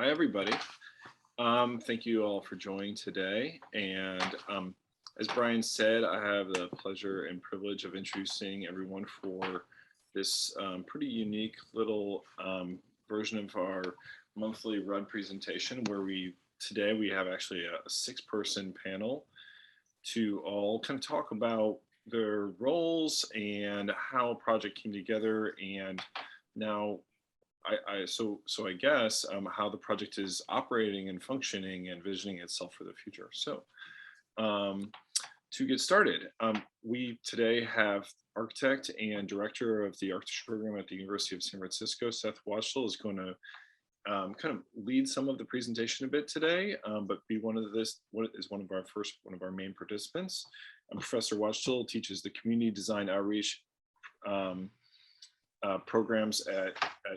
Hi, everybody. Thank you all for joining today. And as Brian said, I have the pleasure and privilege of introducing everyone for this pretty unique little version of our monthly RUD presentation, where today we have actually a 6-person panel to all kind of talk about their roles and how a project came together, and now I guess how the project is operating and functioning and visioning itself for the future. So to get started, we today have architect and director of the architecture program at the University of San Francisco, Seth Wachtel, is going to kind of lead some of the presentation a bit today, but be one of our main participants. Professor Wachtel teaches the community design outreach programs at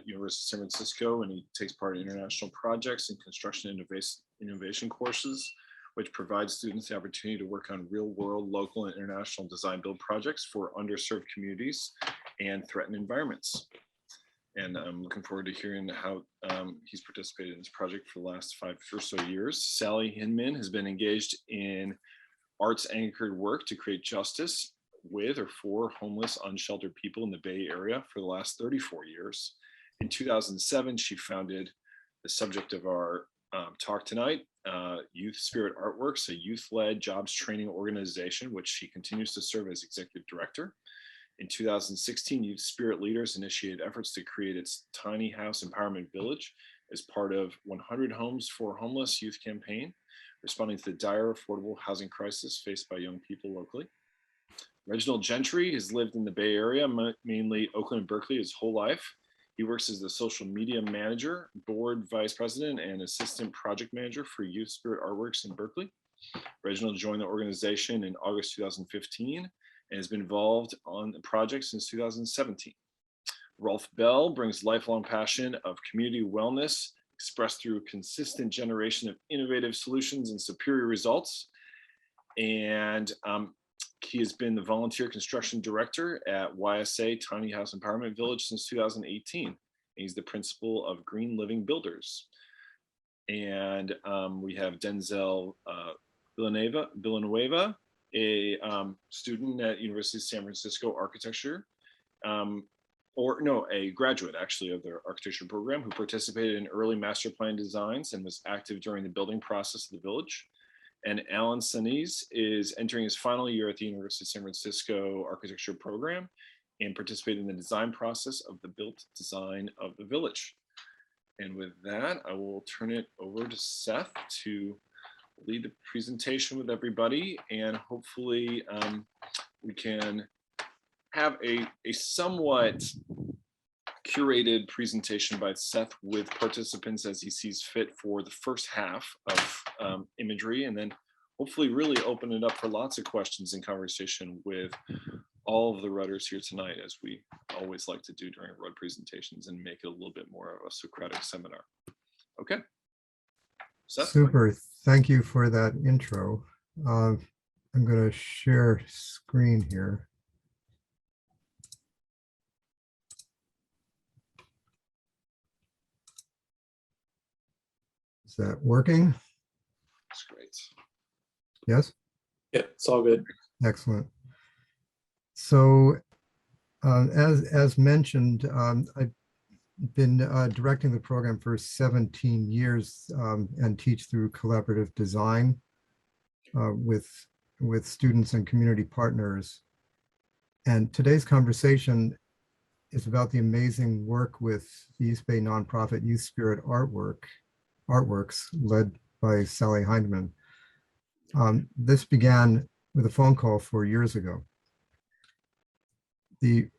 University of San Francisco, and he takes part in international projects and construction innovation courses, which provides students the opportunity to work on real-world, local, and international design build projects for underserved communities and threatened environments. And I'm looking forward to hearing how he's participated in this project for the last 5 or so years. Sally Hinman has been engaged in arts-anchored work to create justice with or for homeless, unsheltered people in the Bay Area for the last 34 years. In 2007, she founded the subject of our talk tonight, Youth Spirit Artworks, a youth-led jobs training organization, which she continues to serve as executive director. In 2016, Youth Spirit Leaders initiated efforts to create its Tiny House Empowerment Village as part of 100 Homes for Homeless Youth campaign, responding to the dire affordable housing crisis faced by young people locally. Reginald Gentry has lived in the Bay Area, mainly Oakland and Berkeley, his whole life. He works as the social media manager, board vice president, and assistant project manager for Youth Spirit Artworks in Berkeley. Reginald joined the organization in August 2015 and has been involved on the project since 2017. Rolf Bell brings lifelong passion of community wellness expressed through a consistent generation of innovative solutions and superior results. And he has been the volunteer construction director at YSA Tiny House Empowerment Village since 2018. And he's the principal of Green Living Builders. And we have Denzel Villanueva, a student at University of San Francisco architecture, a graduate actually of their architecture program, who participated in early master plan designs and was active during the building process of the village. And Alan Sanese is entering his final year at the University of San Francisco architecture program and participated in the design process of the built design of the village. And with that, I will turn it over to Seth to lead the presentation with everybody, and hopefully we can have a somewhat curated presentation by Seth with participants as he sees fit for the first half of imagery, and then hopefully really open it up for lots of questions and conversation with all of the rudders here tonight, as we always like to do during RUD presentations, and make it a little bit more of a Socratic seminar. Okay. Seth? Super. Thank you for that intro. I'm going to share screen here. Is that working? That's great. Yes? Yeah, it's all good. Excellent. So as mentioned, I've been directing the program for 17 years and teach through collaborative design with students and community partners. And today's conversation is about the amazing work with the East Bay nonprofit Youth Spirit Artworks, led by Sally Hinman. This began with a phone call 4 years ago. The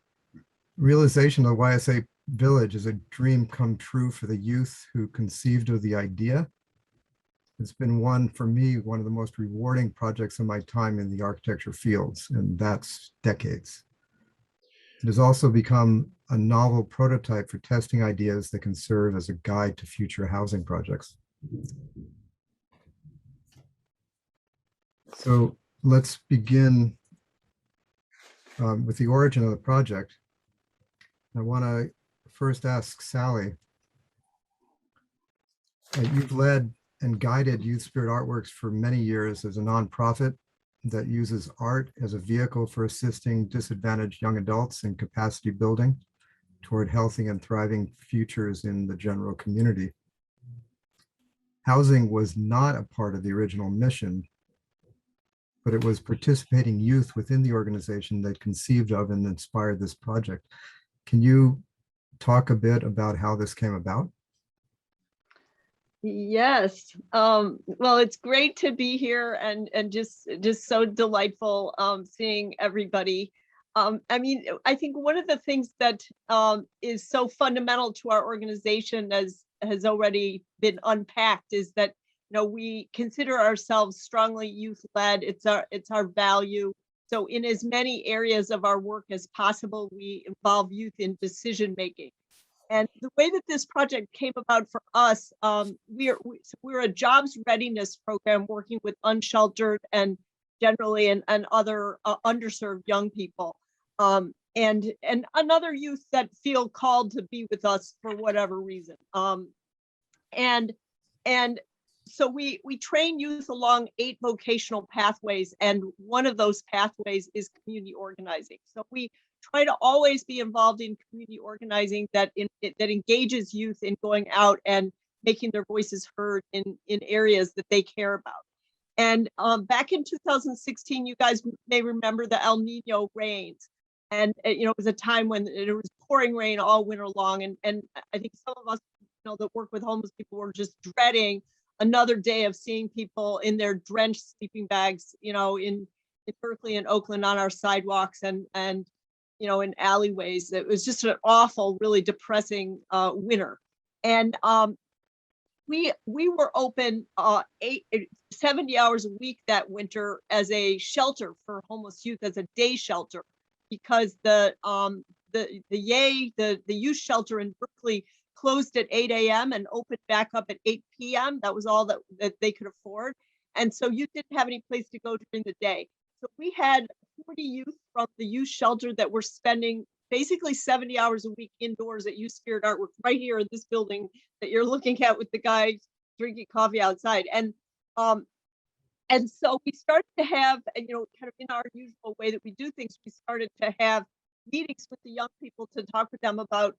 realization of the YSA Village is a dream come true for the youth who conceived of the idea. It's been for me, one of the most rewarding projects of my time in the architecture fields, and that's decades. It has also become a novel prototype for testing ideas that can serve as a guide to future housing projects. So let's begin with the origin of the project. I want to first ask Sally, You've led and guided Youth Spirit Artworks for many years as a nonprofit that uses art as a vehicle for assisting disadvantaged young adults in capacity building toward healthy and thriving futures in the general community. Housing was not a part of the original mission, but it was participating youth within the organization that conceived of and inspired this project. Can you talk a bit about how this came about? Yes. Well, it's great to be here and just so delightful seeing everybody. I mean, I think one of the things that is so fundamental to our organization, as has already been unpacked, is that we consider ourselves strongly youth-led. It's our value. So in as many areas of our work as possible, we involve youth in decision making. And the way that this project came about for us, we're a jobs readiness program working with unsheltered and generally and other underserved young people, and another youth that feel called to be with us for whatever reason. And so we train youth along 8 vocational pathways, and one of those pathways is community organizing. So we try to always be involved in community organizing that engages youth in going out and making their voices heard in areas that they care about. And back in 2016, you guys may remember the El Nino rains. And it was a time when it was pouring rain all winter long. And I think some of us that work with homeless people were just dreading another day of seeing people in their drenched sleeping bags, in Berkeley and Oakland on our sidewalks and in alleyways. It was just an awful, really depressing winter. And we were open 70 hours a week that winter as a shelter for homeless youth, as a day shelter, because the youth shelter in Berkeley closed at 8 a.m. and opened back up at 8 p.m. That was all that they could afford. And so youth didn't have any place to go during the day. So we had 40 youth from the youth shelter that were spending basically 70 hours a week indoors at Youth Spirit Artwork right here in this building that you're looking at with the guy drinking coffee outside. And so we started to have, kind of in our usual way that we do things, we started to have meetings with the young people to talk with them about,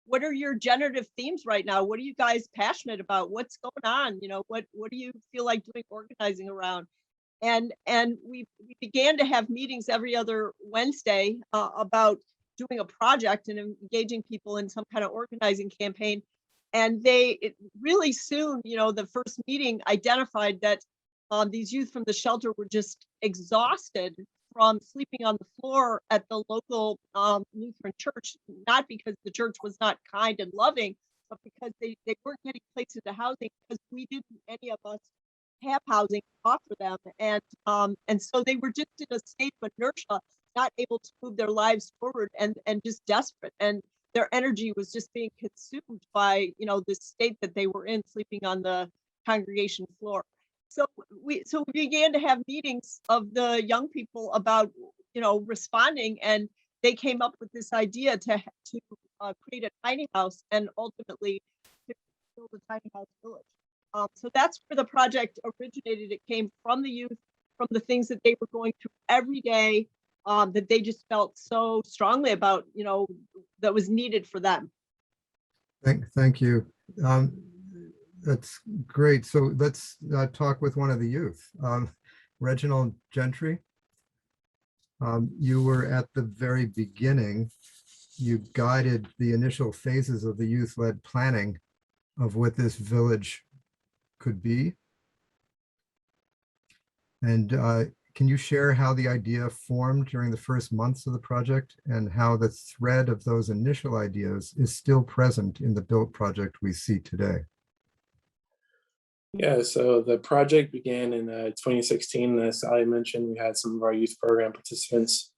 what are your generative themes right now? What are you guys passionate about? What's going on? What do you feel like doing organizing around? And we began to have meetings every other Wednesday about doing a project and engaging people in some kind of organizing campaign. And really soon, the first meeting identified that these youth from the shelter were just exhausted from sleeping on the floor at the local Lutheran church, not because the church was not kind and loving, but because they weren't getting placed into housing because any of us have housing to offer them. And so they were just in a state of inertia, not able to move their lives forward and just desperate. And their energy was just being consumed by, this state that they were in, sleeping on the congregation floor. So we began to have meetings of the young people about, responding, and they came up with this idea to create a tiny house and ultimately to build a tiny house village. So that's where the project originated. It came from the youth, from the things that they were going through every day, that they just felt so strongly about, that was needed for them. Thank you. That's great. So let's talk with one of the youth. Reginald Gentry, you were at the very beginning. You guided the initial phases of the youth-led planning of what this village could be. And can you share how the idea formed during the first months of the project and how the thread of those initial ideas is still present in the built project we see today? Yeah, so the project began in 2016. As Sally mentioned, we had some of our youth program participants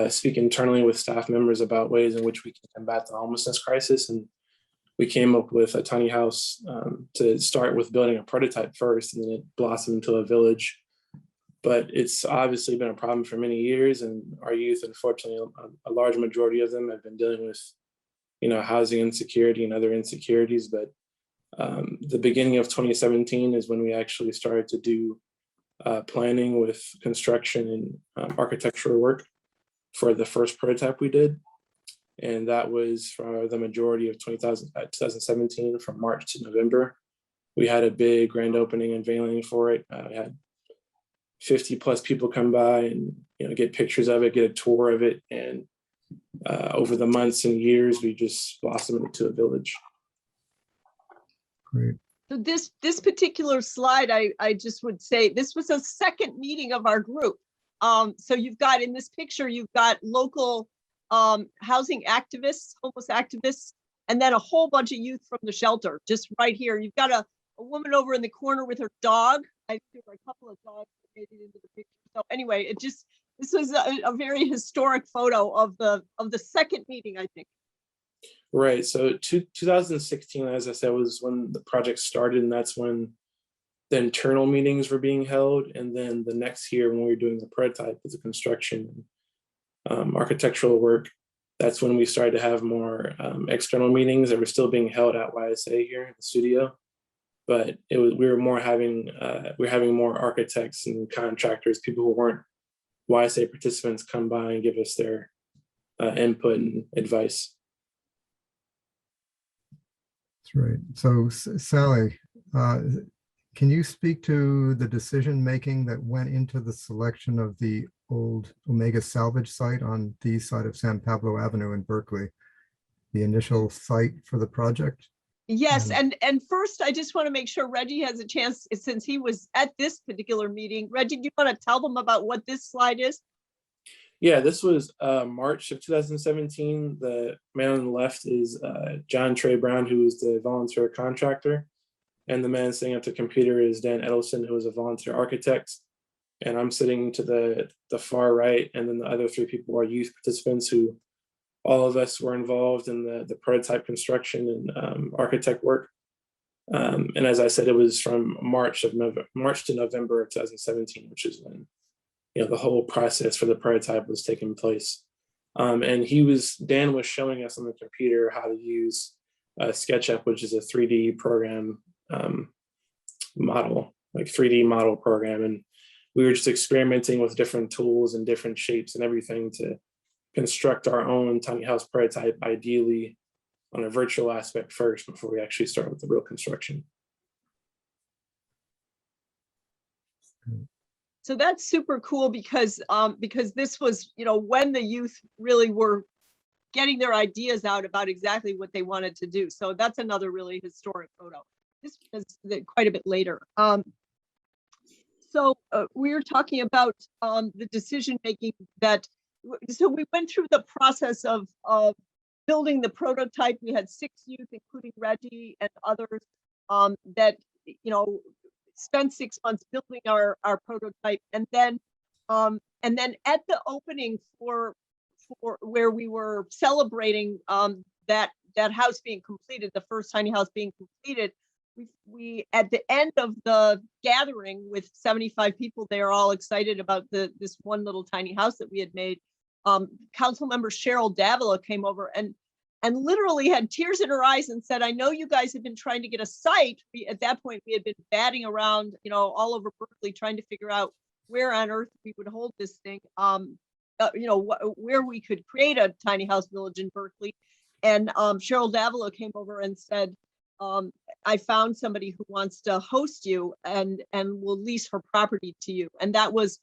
speak internally with staff members about ways in which we can combat the homelessness crisis. And we came up with a tiny house to start with building a prototype first, and then it blossomed into a village. But it's obviously been a problem for many years, and our youth, unfortunately, a large majority of them have been dealing with, housing insecurity and other insecurities. But The beginning of 2017 is when we actually started to do planning with construction and architectural work for the first prototype we did. And that was for the majority of 2017, from March to November. We had a big grand opening unveiling for it. We had 50 plus people come by and get pictures of it, get a tour of it. And over the months and years, we just blossomed into a village. Great. So this particular slide, I just would say this was a second meeting of our group. So you've got in this picture, you've got local housing activists, homeless activists, and then a whole bunch of youth from the shelter just right here. You've got a woman over in the corner with her dog. I think there were a couple of dogs that made it into the picture. So anyway, this was a very historic photo of the second meeting, I think. Right. So 2016, as I said, was when the project started, and that's when the internal meetings were being held. And then the next year, when we were doing the prototype with the construction, architectural work, that's when we started to have more external meetings that were still being held at YSA here in the studio. But we were having more architects and contractors, people who weren't YSA participants, come by and give us their input and advice. That's right. So Sally, can you speak to the decision-making that went into the selection of the old Omega Salvage site on the side of San Pablo Avenue in Berkeley, the initial site for the project? Yes, and first, I just want to make sure Reggie has a chance, since he was at this particular meeting. Reggie, do you want to tell them about what this slide is? Yeah, this was March of 2017. The man on the left is John Trey Brown, who was the volunteer contractor. And the man sitting at the computer is Dan Edelson, who is a volunteer architect. And I'm sitting to the far right. And then the other three people are youth participants, who all of us were involved in the prototype construction and architect work. And as I said, it was from March to November of 2017, which is when the whole process for the prototype was taking place. And Dan was showing us on the computer how to use SketchUp, which is a 3D program model, like 3D model program. And we were just experimenting with different tools and different shapes and everything to construct our own tiny house prototype, ideally on a virtual aspect first, before we actually start with the real construction. So that's super cool because this was, when the youth really were getting their ideas out about exactly what they wanted to do. So that's another really historic photo. This was quite a bit later. So we were talking about the decision making so we went through the process of building the prototype. We had 6 youth, including Reggie and others, that spent 6 months building our prototype, and then at the opening for where we were celebrating that house being completed, the first tiny house being completed, we at the end of the gathering with 75 people, they are all excited about this one little tiny house that we had made. Council member Cheryl Davila came over and literally had tears in her eyes and said, "I know you guys have been trying to get a site." At that point, we had been batting around, all over Berkeley, trying to figure out where on earth we would hold this thing, where we could create a tiny house village in Berkeley. And Cheryl Davila came over and said, "I found somebody who wants to host you and will lease her property to you." And that was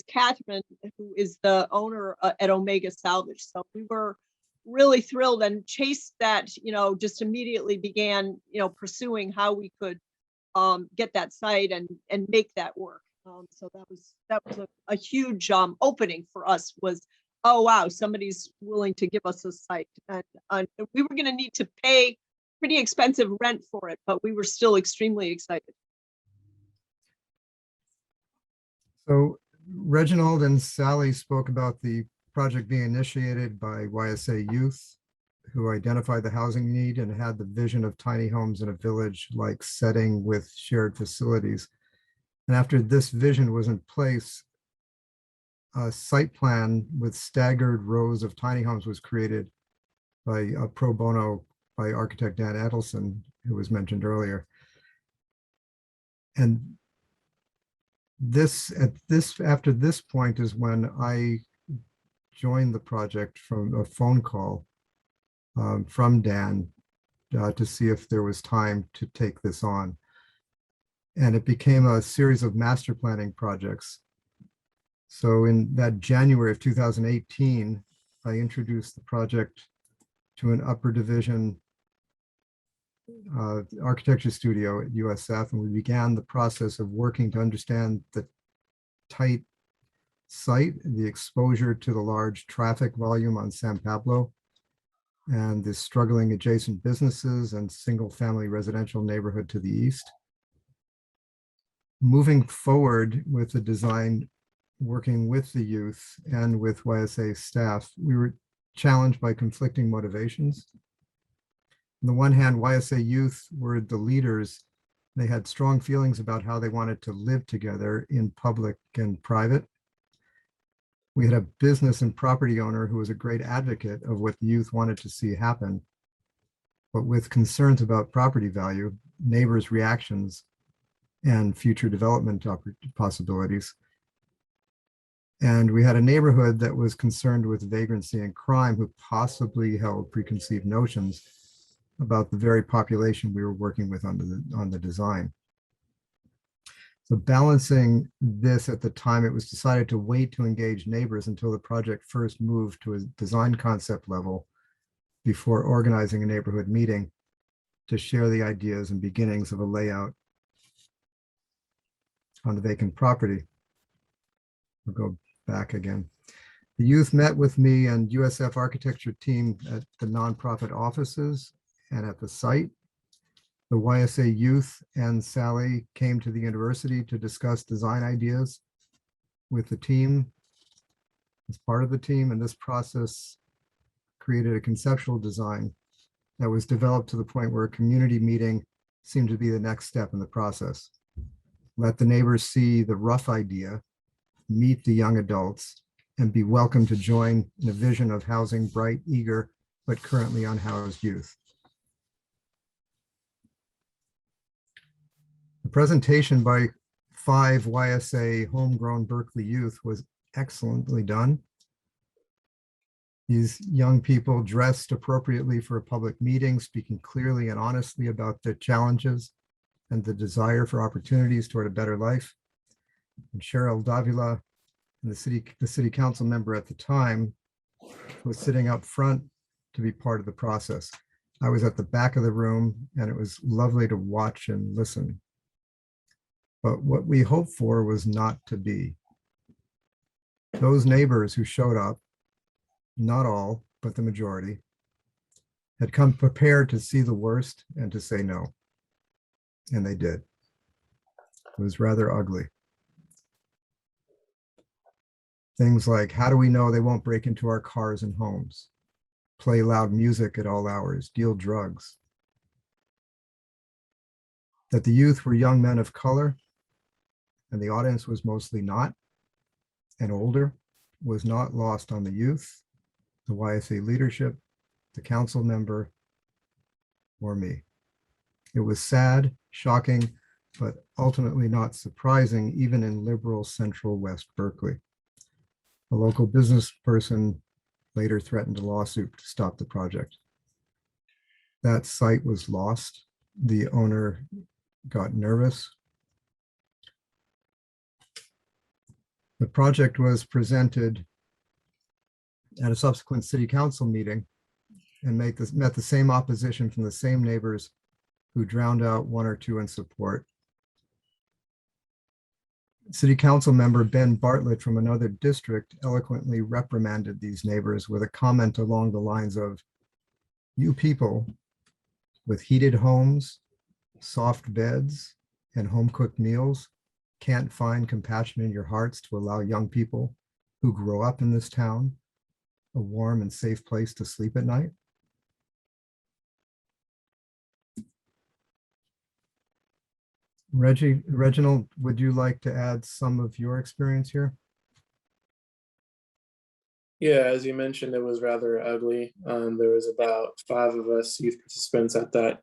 Catherine, who is the owner at Omega Salvage. So we were really thrilled and chased that, just immediately began, pursuing how we could get that site and make that work. So that was a huge opening for us. Was, oh wow, somebody's willing to give us a site, and we were going to need to pay pretty expensive rent for it, but we were still extremely excited. So Reginald and Sally spoke about the project being initiated by YSA youth, who identified the housing need and had the vision of tiny homes in a village-like setting with shared facilities. And after this vision was in place, a site plan with staggered rows of tiny homes was created by a pro bono by architect Dan Edelson, who was mentioned earlier. And after this point is when I joined the project from a phone call from Dan to see if there was time to take this on. And it became a series of master planning projects. So in that January of 2018, I introduced the project to an upper division architecture studio at USF, and we began the process of working to understand the tight site, the exposure to the large traffic volume on San Pablo, and the struggling adjacent businesses and single-family residential neighborhood to the east. Moving forward with the design, working with the youth and with YSA staff, we were challenged by conflicting motivations. On the one hand, YSA youth were the leaders. They had strong feelings about how they wanted to live together in public and private. We had a business and property owner who was a great advocate of what the youth wanted to see happen, but with concerns about property value, neighbors' reactions, and future development possibilities. And we had a neighborhood that was concerned with vagrancy and crime, who possibly held preconceived notions about the very population we were working with on the design. So balancing this, at the time, it was decided to wait to engage neighbors until the project first moved to a design concept level before organizing a neighborhood meeting to share the ideas and beginnings of a layout on the vacant property. We'll go back again. The youth met with me and USF architecture team at the nonprofit offices and at the site. The YSA youth and Sally came to the university to discuss design ideas with the team as part of the team, and this process created a conceptual design that was developed to the point where a community meeting seemed to be the next step in the process. Let the neighbors see the rough idea, meet the young adults, and be welcome to join in a vision of housing bright, eager, but currently unhoused youth. The presentation by 5 YSA homegrown Berkeley youth was excellently done. These young people dressed appropriately for a public meeting, speaking clearly and honestly about their challenges and the desire for opportunities toward a better life. And Cheryl Davila, and the city council member at the time, was sitting up front to be part of the process. I was at the back of the room, and it was lovely to watch and listen. But what we hoped for was not to be. Those neighbors who showed up, not all, but the majority, had come prepared to see the worst and to say no. And they did. It was rather ugly. Things like, how do we know they won't break into our cars and homes, play loud music at all hours, deal drugs? That the youth were young men of color, and the audience was mostly not, and older, was not lost on the youth, the YSA leadership, the council member, or me. It was sad, shocking, but ultimately not surprising, even in liberal central West Berkeley. A local business person later threatened a lawsuit to stop the project. That site was lost. The owner got nervous. The project was presented at a subsequent city council meeting and met the same opposition from the same neighbors who drowned out one or two in support. City council member Ben Bartlett from another district eloquently reprimanded these neighbors with a comment along the lines of, "You people with heated homes, soft beds, and home-cooked meals can't find compassion in your hearts to allow young people who grow up in this town a warm and safe place to sleep at night?" Reginald, would you like to add some of your experience here? Yeah, as you mentioned, it was rather ugly. There was about 5 of us youth participants at that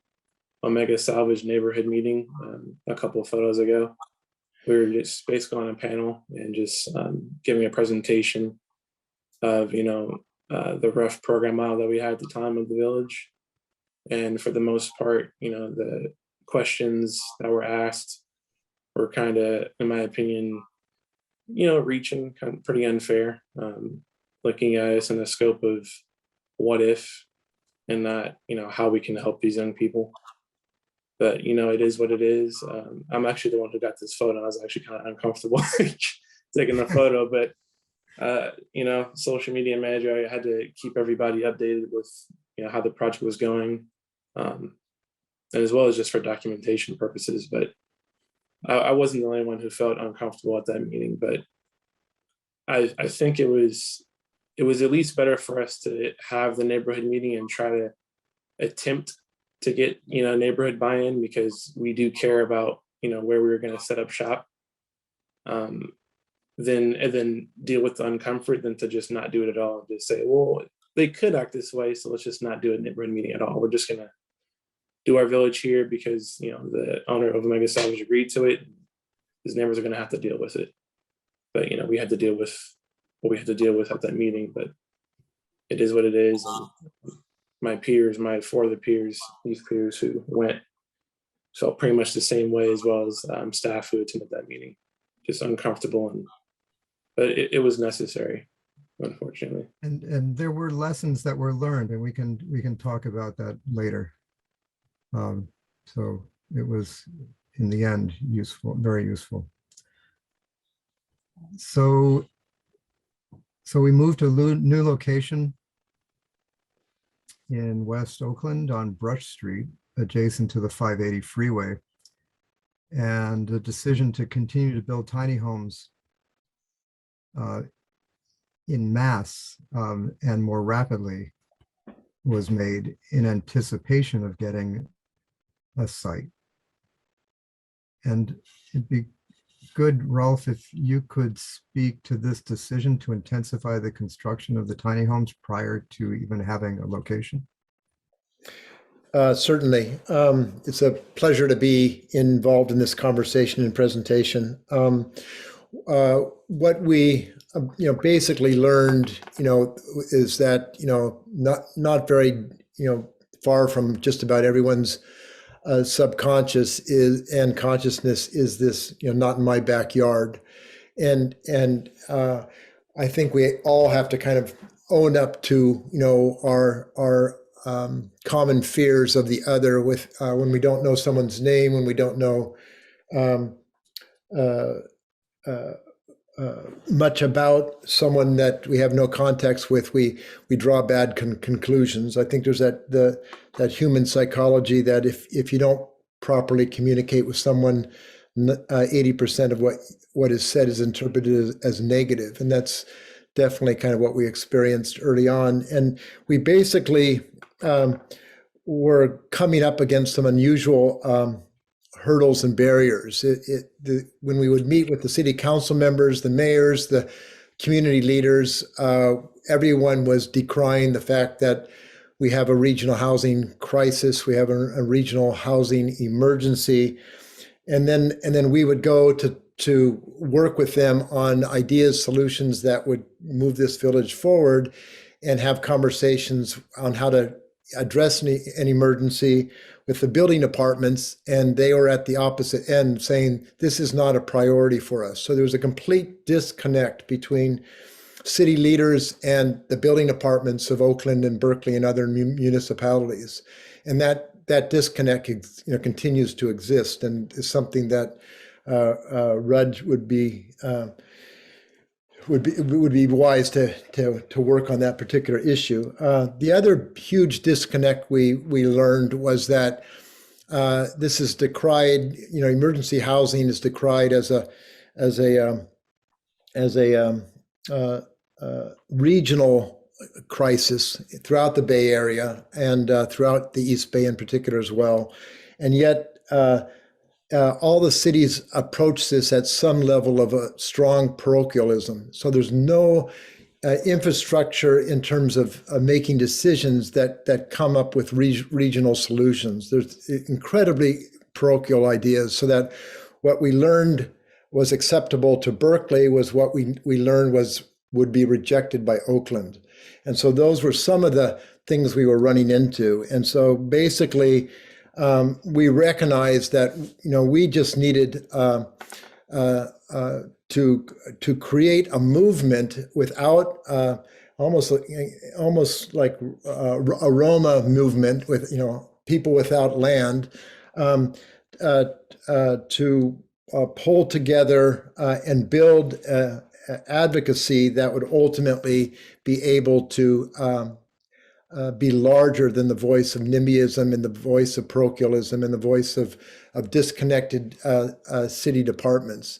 Omega Salvage neighborhood meeting a couple of photos ago. We were just basically on a panel and just giving a presentation of, the rough program model that we had at the time of the village. And for the most part, the questions that were asked were kind of, in my opinion, reaching, kind of pretty unfair, looking at us in the scope of what if and not, how we can help these young people. But, it is what it is. I'm actually the one who got this photo. I was actually kind of uncomfortable taking the photo, but, social media manager, I had to keep everybody updated with, how the project was going, and as well as just for documentation purposes. But I wasn't the only one who felt uncomfortable at that meeting, but I think it was at least better for us to have the neighborhood meeting and try to attempt to get, neighborhood buy-in, because we do care about, where we were going to set up shop. Then deal with the uncomfort than to just not do it at all. Just say, well, they could act this way, so let's just not do a neighborhood meeting at all. We're just going to do our village here because, the owner of Omega Salvage agreed to it. His neighbors are going to have to deal with it. But, we had to deal with what we had to deal with at that meeting, but it is what it is. And my peers, four of the peers, youth peers who went, felt pretty much the same way, as well as staff who attended that meeting, just uncomfortable. But it was necessary, unfortunately. And there were lessons that were learned, and we can talk about that later. So it was, in the end, useful, very useful. So we moved to a new location in West Oakland on Brush Street, adjacent to the 580 freeway. And the decision to continue to build tiny homes in mass and more rapidly was made in anticipation of getting a site. And it'd be good, Rolf, if you could speak to this decision to intensify the construction of the tiny homes prior to even having a location. Certainly. It's a pleasure to be involved in this conversation and presentation. What we basically learned, is that, not very, far from just about everyone's subconscious and consciousness is this, not in my backyard. And I think we all have to kind of own up to, our common fears of the other with when we don't know someone's name, when we don't know much about someone that we have no context with, we draw bad conclusions. I think there's that human psychology that if you don't properly communicate with someone, 80% of what is said is interpreted as negative, and that's definitely kind of what we experienced early on. And we basically were coming up against some unusual hurdles and barriers. When we would meet with the city council members, the mayors, the community leaders, everyone was decrying the fact that we have a regional housing crisis, we have a regional housing emergency, and then we would go to work with them on ideas, solutions that would move this village forward, and have conversations on how to address an emergency with the building departments, and they were at the opposite end saying, this is not a priority for us. So there was a complete disconnect between city leaders and the building departments of Oakland and Berkeley and other municipalities. And that disconnect continues to exist, and is something that Reg would be wise to work on that particular issue. The other huge disconnect we learned was that this is decried. Emergency housing is decried as a regional crisis throughout the Bay Area and throughout the East Bay in particular as well, and yet. All the cities approach this at some level of a strong parochialism. So there's no infrastructure in terms of making decisions that come up with regional solutions. There's incredibly parochial ideas, so that what we learned was acceptable to Berkeley was what we learned would be rejected by Oakland. And so those were some of the things we were running into. And so basically, we recognized that we just needed to create a movement without almost like a Roma movement with people without land, to pull together and build advocacy that would ultimately be able to be larger than the voice of NIMBYism and the voice of parochialism and the voice of disconnected city departments.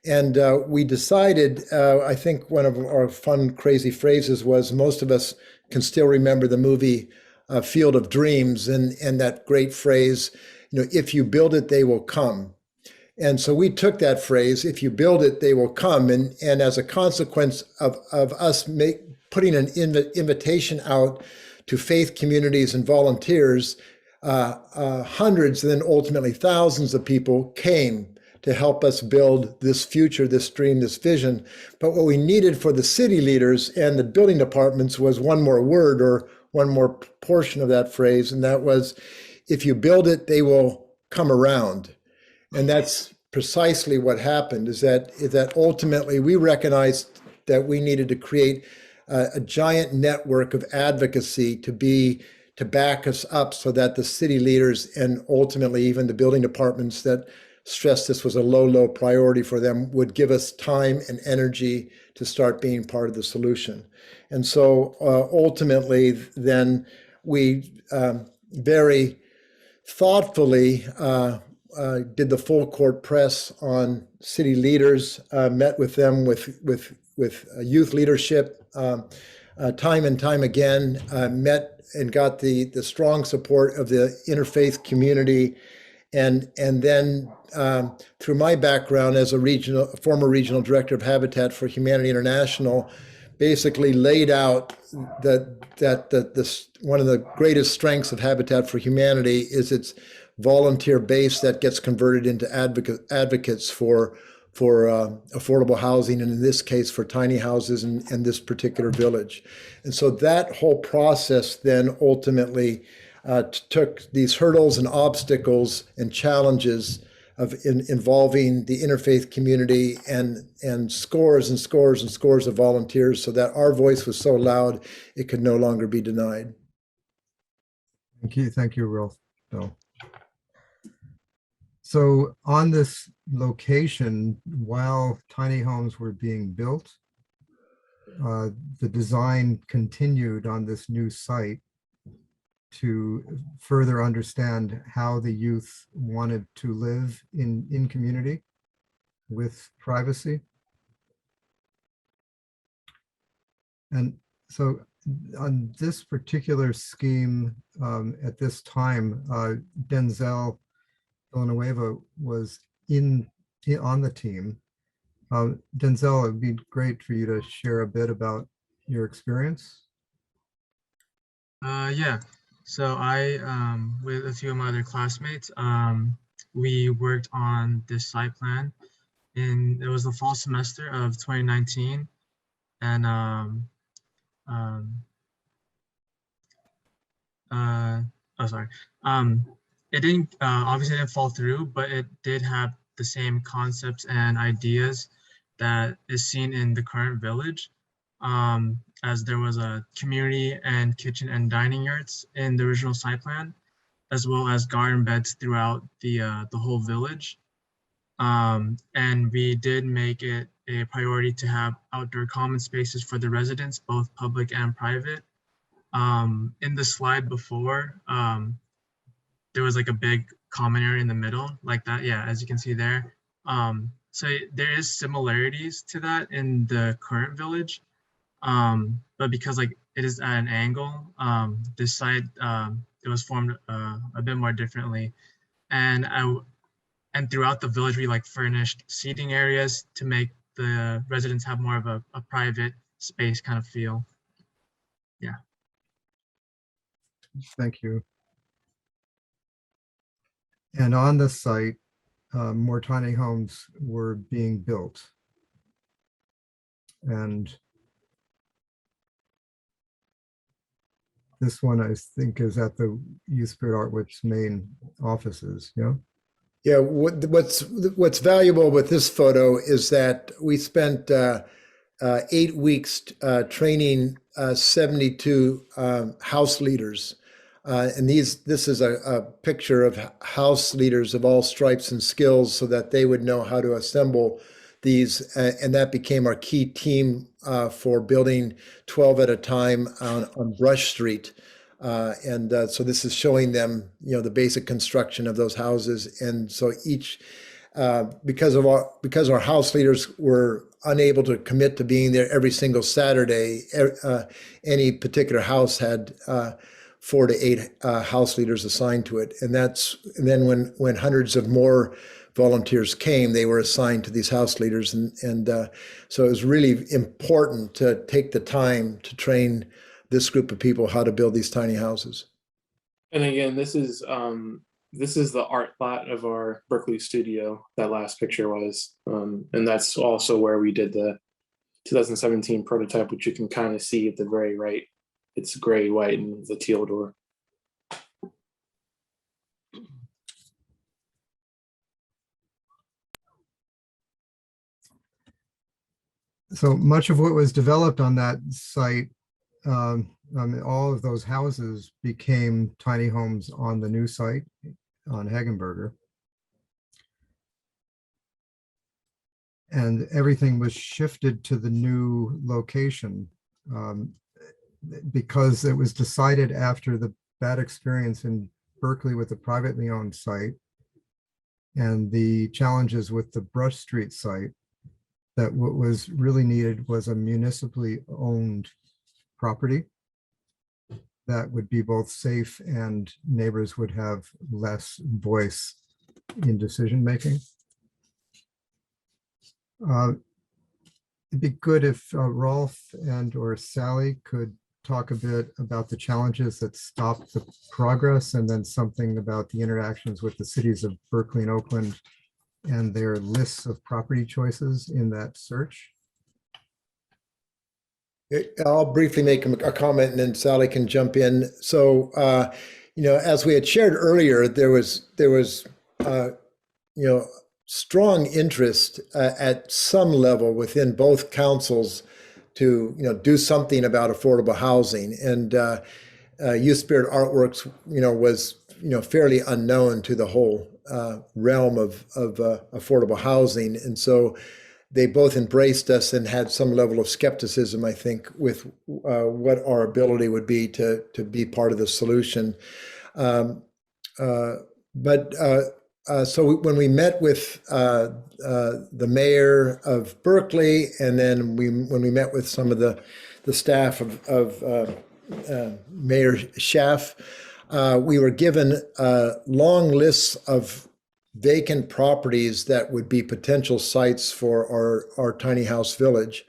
And we decided, I think one of our fun, crazy phrases was, most of us can still remember the movie Field of Dreams and that great phrase, if you build it, they will come. And so we took that phrase, if you build it, they will come. And as a consequence of us putting an invitation out to faith communities and volunteers, hundreds and then ultimately thousands of people came to help us build this future, this dream, this vision. But what we needed for the city leaders and the building departments was one more word or one more portion of that phrase. And that was, if you build it, they will come around. And that's precisely what happened, is that ultimately we recognized that we needed to create a giant network of advocacy to back us up, so that the city leaders and ultimately even the building departments that stressed this was a low priority for them would give us time and energy to start being part of the solution. And so ultimately then we very thoughtfully did the full court press on city leaders, met with them with youth leadership time and time again, met and got the strong support of the interfaith community. And then through my background as a former regional director of Habitat for Humanity International, basically laid out that one of the greatest strengths of Habitat for Humanity is its volunteer base that gets converted into advocates for affordable housing, and in this case for tiny houses in this particular village. And so that whole process then ultimately took these hurdles and obstacles and challenges of involving the interfaith community and scores and scores and scores of volunteers, so that our voice was so loud it could no longer be denied. Thank you, Bill. So on this location, while tiny homes were being built, the design continued on this new site to further understand how the youth wanted to live in community with privacy. And so on this particular scheme, at this time, Denzel Villanueva was on the team. Denzel, it'd be great for you to share a bit about your experience. Yeah, so I, with a few of my other classmates, we worked on this site plan, and it was the fall semester of 2019, and it didn't obviously didn't fall through, but it did have the same concepts and ideas that is seen in the current village, as there was a community and kitchen and dining yards in the original site plan, as well as garden beds throughout the whole village. And we did make it a priority to have outdoor common spaces for the residents, both public and private. In the slide before, there was like a big common area in the middle, like that. Yeah, as you can see there. So there is similarities to that in the current village, but because like it is at an angle, this site it was formed a bit more differently, and throughout the village we like furnished seating areas to make the residents have more of a private space kind of feel. Thank you. And on the site, more tiny homes were being built. And this one, I think, is at the Youth Spirit Artworks main offices, yeah? Yeah, what's valuable with this photo is that we spent 8 weeks training 72 house leaders. And this is a picture of house leaders of all stripes and skills so that they would know how to assemble these. And that became our key team for building 12 at a time on Brush Street. So this is showing them, the basic construction of those houses. And so each, because our house leaders were unable to commit to being there every single Saturday, any particular house had 4 to 8 house leaders assigned to it. And then when hundreds of more volunteers came, they were assigned to these house leaders. And so it was really important to take the time to train this group of people how to build these tiny houses. And again, this is the art lot of our Berkeley studio. That last picture was, and that's also where we did the 2017 prototype, which you can kind of see at the very right. It's gray, white, and the teal door. So much of what was developed on that site, all of those houses became tiny homes on the new site on Hagenberger. And everything was shifted to the new location because it was decided after the bad experience in Berkeley with the privately owned site and the challenges with the Brush Street site, that what was really needed was a municipally owned property that would be both safe and neighbors would have less voice in decision making. It'd be good if Rolf or Sally could talk a bit about the challenges that stopped the progress, and then something about the interactions with the cities of Berkeley and Oakland and their lists of property choices in that search. I'll briefly make a comment and then Sally can jump in. So, as we had shared earlier, there was strong interest at some level within both councils to, do something about affordable housing. And Youth Spirit Artworks, was, fairly unknown to the whole realm of affordable housing. And so they both embraced us and had some level of skepticism, I think, with what our ability would be to be part of the solution. So when we met with the mayor of Berkeley, and then when we met with some of the staff of Mayor Schaff, we were given long lists of vacant properties that would be potential sites for our tiny house village.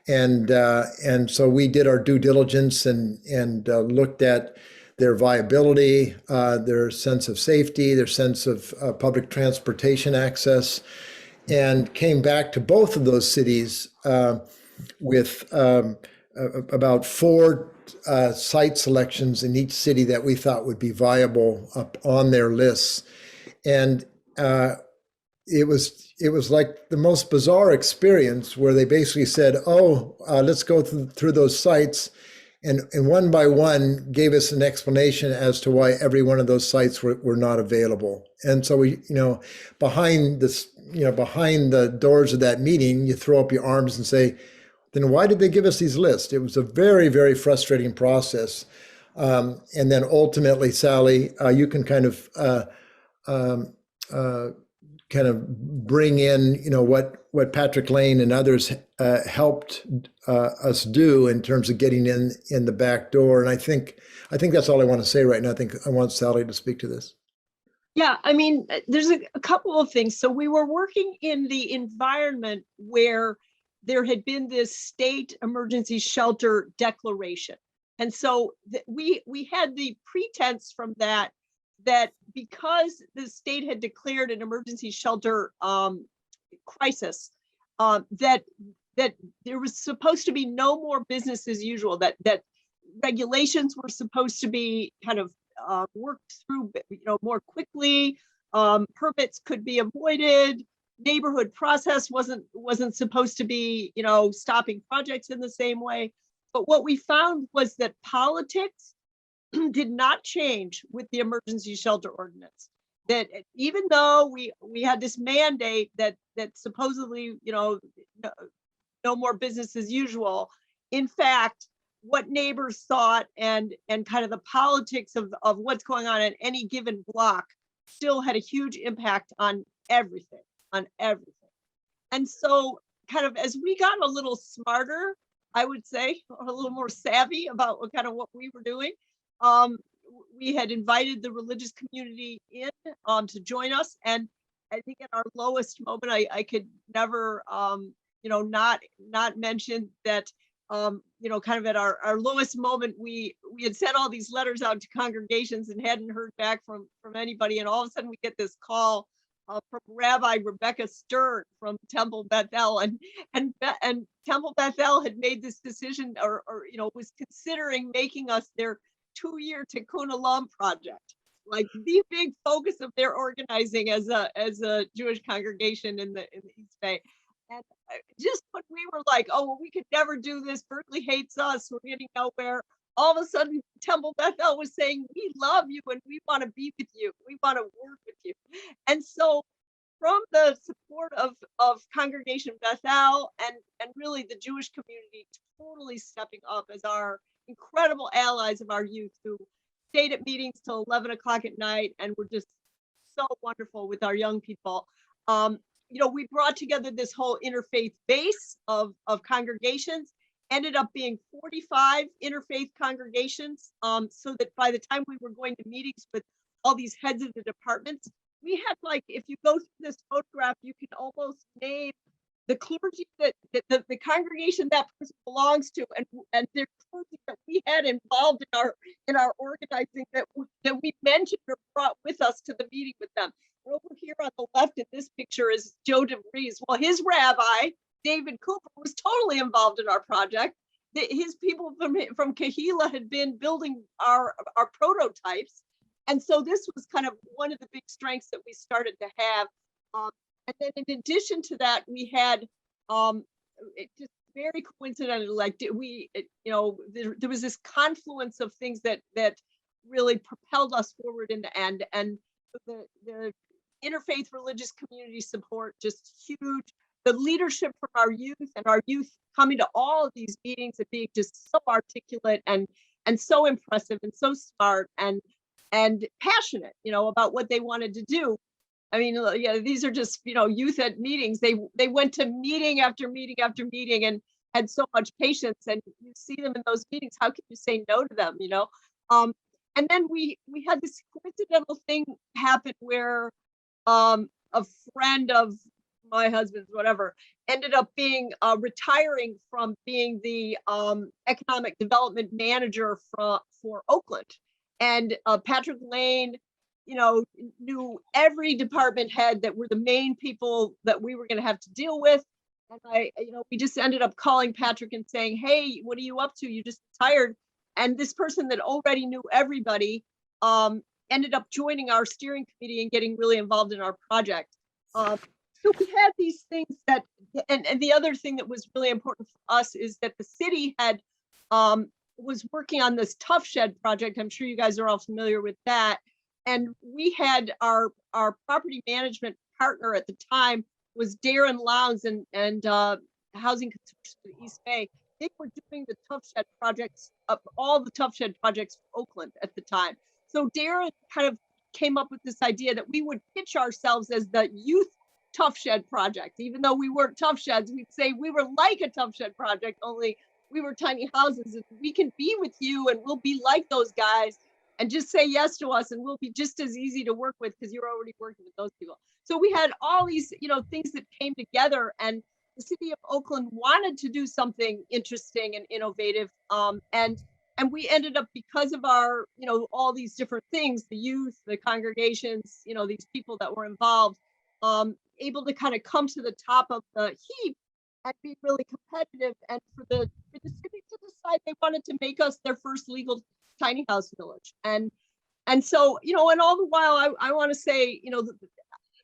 And so we did our due diligence and looked at their viability, their sense of safety, their sense of public transportation access, and came back to both of those cities with about 4 site selections in each city that we thought would be viable up on their lists. And it was like the most bizarre experience where they basically said, let's go through those sites, and one by one gave us an explanation as to why every one of those sites were not available. And so we, behind the doors of that meeting, you throw up your arms and say, then why did they give us these lists? It was a very, very frustrating process. And then ultimately, Sally, you can kind of bring in, what Patrick Lane and others helped us do in terms of getting in the back door. And I think that's all I want to say right now. I think I want Sally to speak to this. Yeah, I mean, there's a couple of things. So we were working in the environment where there had been this state emergency shelter declaration. And so we had the pretense from that because the state had declared an emergency shelter crisis, that there was supposed to be no more business as usual, that regulations were supposed to be kind of worked through, more quickly. Permits could be avoided. Neighborhood process wasn't supposed to be, stopping projects in the same way. But what we found was that politics did not change with the emergency shelter ordinance. That even though we had this mandate that supposedly, no more business as usual, in fact, what neighbors thought and kind of the politics of what's going on in any given block still had a huge impact on everything. And so kind of as we got a little smarter, I would say, or a little more savvy about what we were doing, we had invited the religious community in to join us. And I think at our lowest moment, I could never, not mention that, kind of at our lowest moment, we had sent all these letters out to congregations and hadn't heard back from anybody. And all of a sudden we get this call from Rabbi Rebecca Stern from Temple Bethel, and Temple Bethel had made this decision, or was considering making us their 2-year Tikkun Olam project, like the big focus of their organizing as a Jewish congregation in the East Bay. And just when we were like, oh, well, we could never do this, Berkeley hates us, we're getting nowhere, all of a sudden Temple Bethel was saying, we love you and we want to be with you, we want to work with you. And so from the support of Congregation Bethel and really the Jewish community totally stepping up as our incredible allies of our youth, who stayed at meetings till 11 o'clock at night and were just so wonderful with our young people. We brought together this whole interfaith base of congregations, ended up being 45 interfaith congregations, so that by the time we were going to meetings with all these heads of the departments, we had, like, if you go through this photograph, you can almost name the clergy that the congregation that person belongs to, and their clergy that we had involved in our organizing that we mentioned or brought with us to the meeting with them. Over here on the left in this picture is Joe DeVries. Well, his rabbi, David Cooper, was totally involved in our project. His people from Kahila had been building our prototypes. And so this was kind of one of the big strengths that we started to have. And then in addition to that, we had it just very coincidental, like there was this confluence of things that really propelled us forward in the end. And the interfaith religious community support, just huge. The leadership from our youth and our youth coming to all of these meetings and being just so articulate and so impressive and so smart and passionate, about what they wanted to do. I mean, yeah, these are just, youth at meetings. They went to meeting after meeting after meeting and had so much patience, and you see them in those meetings. How can you say no to them, And then we had this coincidental thing happen where a friend of my husband's, whatever, ended up being retiring from being the economic development manager for Oakland. And Patrick Lane, knew every department head that were the main people that we were going to have to deal with. And we just ended up calling Patrick and saying, hey, what are you up to? You just retired. And this person that already knew everybody ended up joining our steering committee and getting really involved in our project. So we had these things that, and the other thing that was really important for us is that the city had was working on this Tough Shed project. I'm sure you guys are all familiar with that. And we had our property management partner at the time was Darren Lowndes and Housing Construction of the East Bay. They were doing the Tough Shed projects, all the Tough Shed projects for Oakland at the time. So Darren kind of came up with this idea that we would pitch ourselves as the youth Tough Shed project. Even though we weren't Tough Sheds, we'd say we were like a Tough Shed project, only we were tiny houses. And we can be with you and we'll be like those guys and just say yes to us, and we'll be just as easy to work with because you're already working with those people. So we had all these, things that came together, and the city of Oakland wanted to do something interesting and innovative. And we ended up, because of our, all these different things, the youth, the congregations, these people that were involved, able to kind of come to the top of the heap and be really competitive, and for the city to decide they wanted to make us their first legal tiny house village. And so, and all the while, I want to say,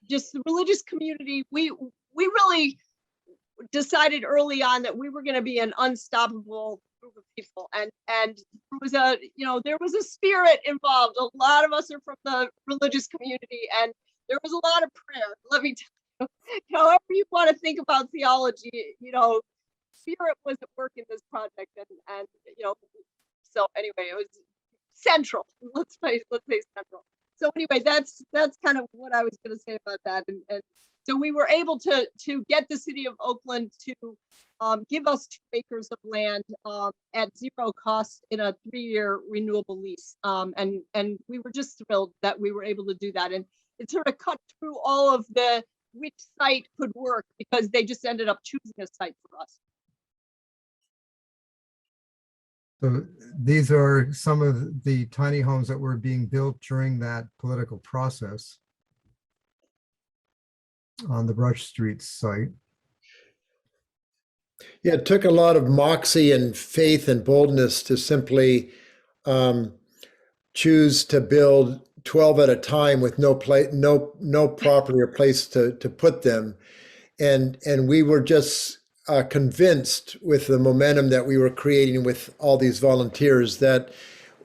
just the religious community, we really decided early on that we were going to be an unstoppable group of people, and there was a spirit involved. A lot of us are from the religious community, and there was a lot of prayer. Let me tell you, however you want to think about theology, spirit was at work in this project, and so anyway, it was central. Let's say central. So anyway, that's kind of what I was going to say about that, and so we were able to get the city of Oakland to give us 2 acres of land at 0 cost in a 3-year renewable lease. And we were just thrilled that we were able to do that. And it sort of cut through all of the which site could work, because they just ended up choosing a site for us. So these are some of the tiny homes that were being built during that political process on the Brush Street site. Yeah, it took a lot of moxie and faith and boldness to simply choose to build 12 at a time with no property or place to put them. And we were just convinced with the momentum that we were creating with all these volunteers that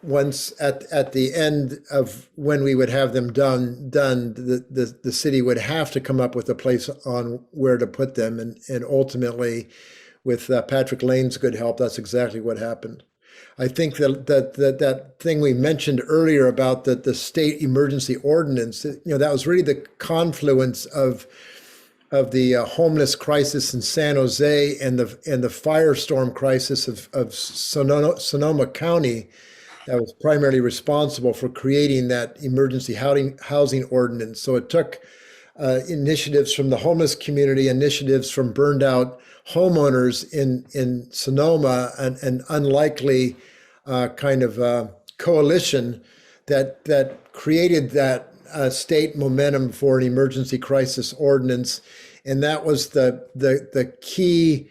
once at the end of when we would have them done, the city would have to come up with a place on where to put them. And ultimately, with Patrick Lane's good help, that's exactly what happened. I think that thing we mentioned earlier about the state emergency ordinance, that was really the confluence of the homeless crisis in San Jose and the firestorm crisis of Sonoma County that was primarily responsible for creating that emergency housing ordinance. So it took initiatives from the homeless community, initiatives from burned out homeowners in Sonoma, an unlikely kind of coalition that created that state momentum for an emergency crisis ordinance. And that was the key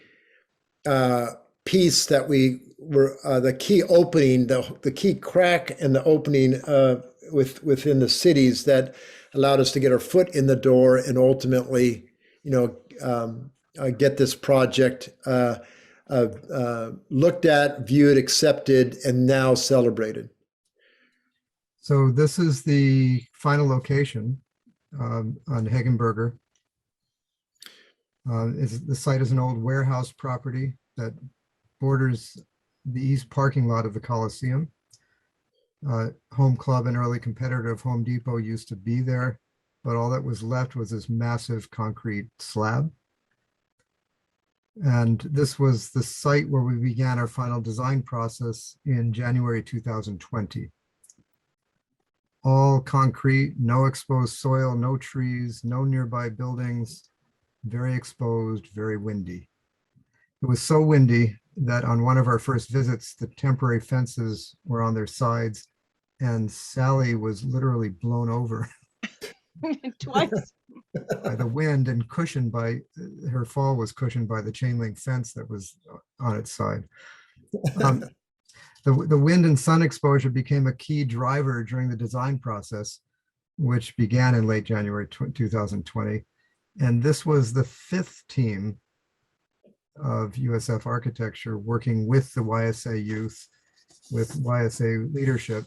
piece that we were, the key opening, the key crack in the opening within the cities that allowed us to get our foot in the door and ultimately, get this project looked at, viewed, accepted, and now celebrated. So this is the final location on Hagenberger. The site is an old warehouse property that borders the east parking lot of the Coliseum. Home Club, an early competitor of Home Depot, used to be there, but all that was left was this massive concrete slab. And this was the site where we began our final design process in January 2020. All concrete, no exposed soil, no trees, no nearby buildings, very exposed, very windy. It was so windy that on one of our first visits, the temporary fences were on their sides and Sally was literally blown over Twice. by the wind and her fall was cushioned by the chain link fence that was on its side. The wind and sun exposure became a key driver during the design process, which began in late January 2020. And this was the 5th team of USF Architecture working with the YSA youth, with YSA leadership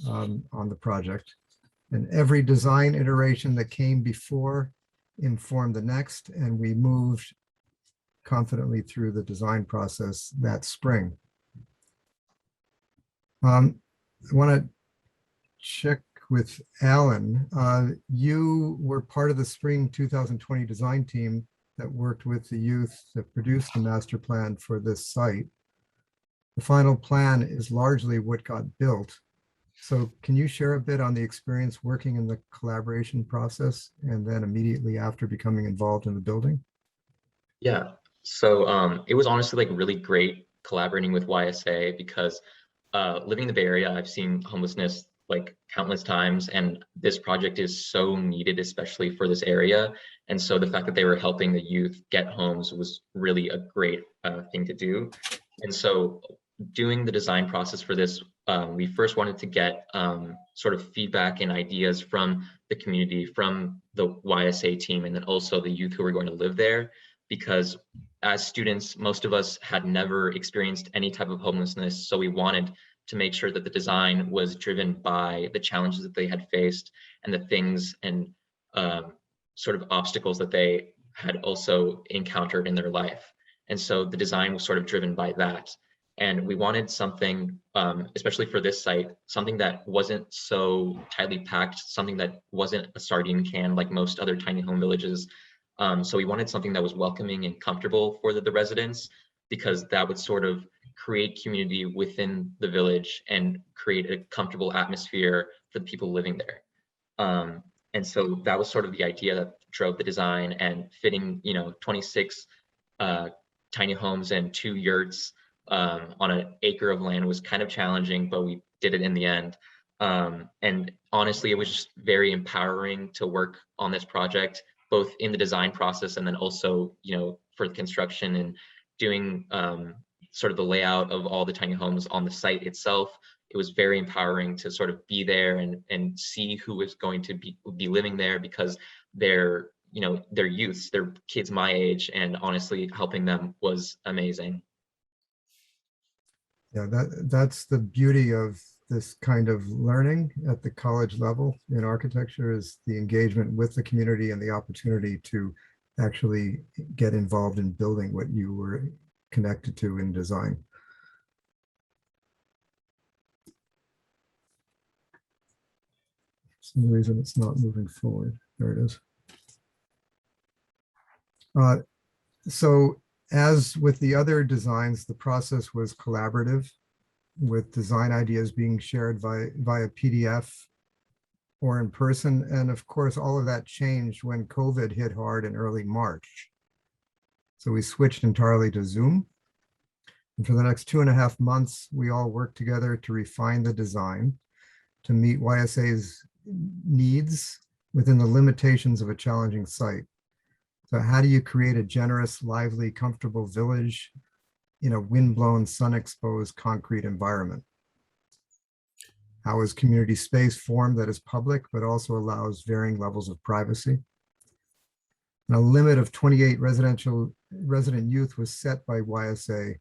on the project. And every design iteration that came before informed the next, and we moved confidently through the design process that spring. I want to check with Alan. You were part of the spring 2020 design team that worked with the youth that produced the master plan for this site. The final plan is largely what got built. So can you share a bit on the experience working in the collaboration process and then immediately after becoming involved in the building? Yeah. So it was honestly like really great collaborating with YSA because living in the Bay Area, I've seen homelessness like countless times, and this project is so needed, especially for this area. And so the fact that they were helping the youth get homes was really a great thing to do. And so doing the design process for this, we first wanted to get sort of feedback and ideas from the community, from the YSA team, and then also the youth who were going to live there, because as students, most of us had never experienced any type of homelessness. So we wanted to make sure that the design was driven by the challenges that they had faced and the things and sort of obstacles that they had also encountered in their life. And so the design was sort of driven by that. And we wanted something, especially for this site, something that wasn't so tightly packed, something that wasn't a sardine can like most other tiny home villages. So we wanted something that was welcoming and comfortable for the residents, because that would sort of create community within the village and create a comfortable atmosphere for the people living there. And so that was sort of the idea that drove the design, and fitting, 26 tiny homes and 2 yurts on an acre of land was kind of challenging, but we did it in the end. And honestly, it was just very empowering to work on this project, both in the design process and then also, for the construction and doing sort of the layout of all the tiny homes on the site itself. It was very empowering to sort of be there and see who was going to be living there, because they're youths, they're kids my age, and honestly, helping them was amazing. Yeah, that's the beauty of this kind of learning at the college level in architecture, is the engagement with the community and the opportunity to actually get involved in building what you were connected to in design. For some reason it's not moving forward. There it is. So as with the other designs, the process was collaborative, with design ideas being shared via PDF or in person. And of course, all of that changed when COVID hit hard in early March. So we switched entirely to Zoom. And for the next 2.5 months, we all worked together to refine the design to meet YSA's needs within the limitations of a challenging site. So how do you create a generous, lively, comfortable village in a windblown, sun-exposed concrete environment? How is community space formed that is public, but also allows varying levels of privacy? And a limit of 28 resident youth was set by YSA.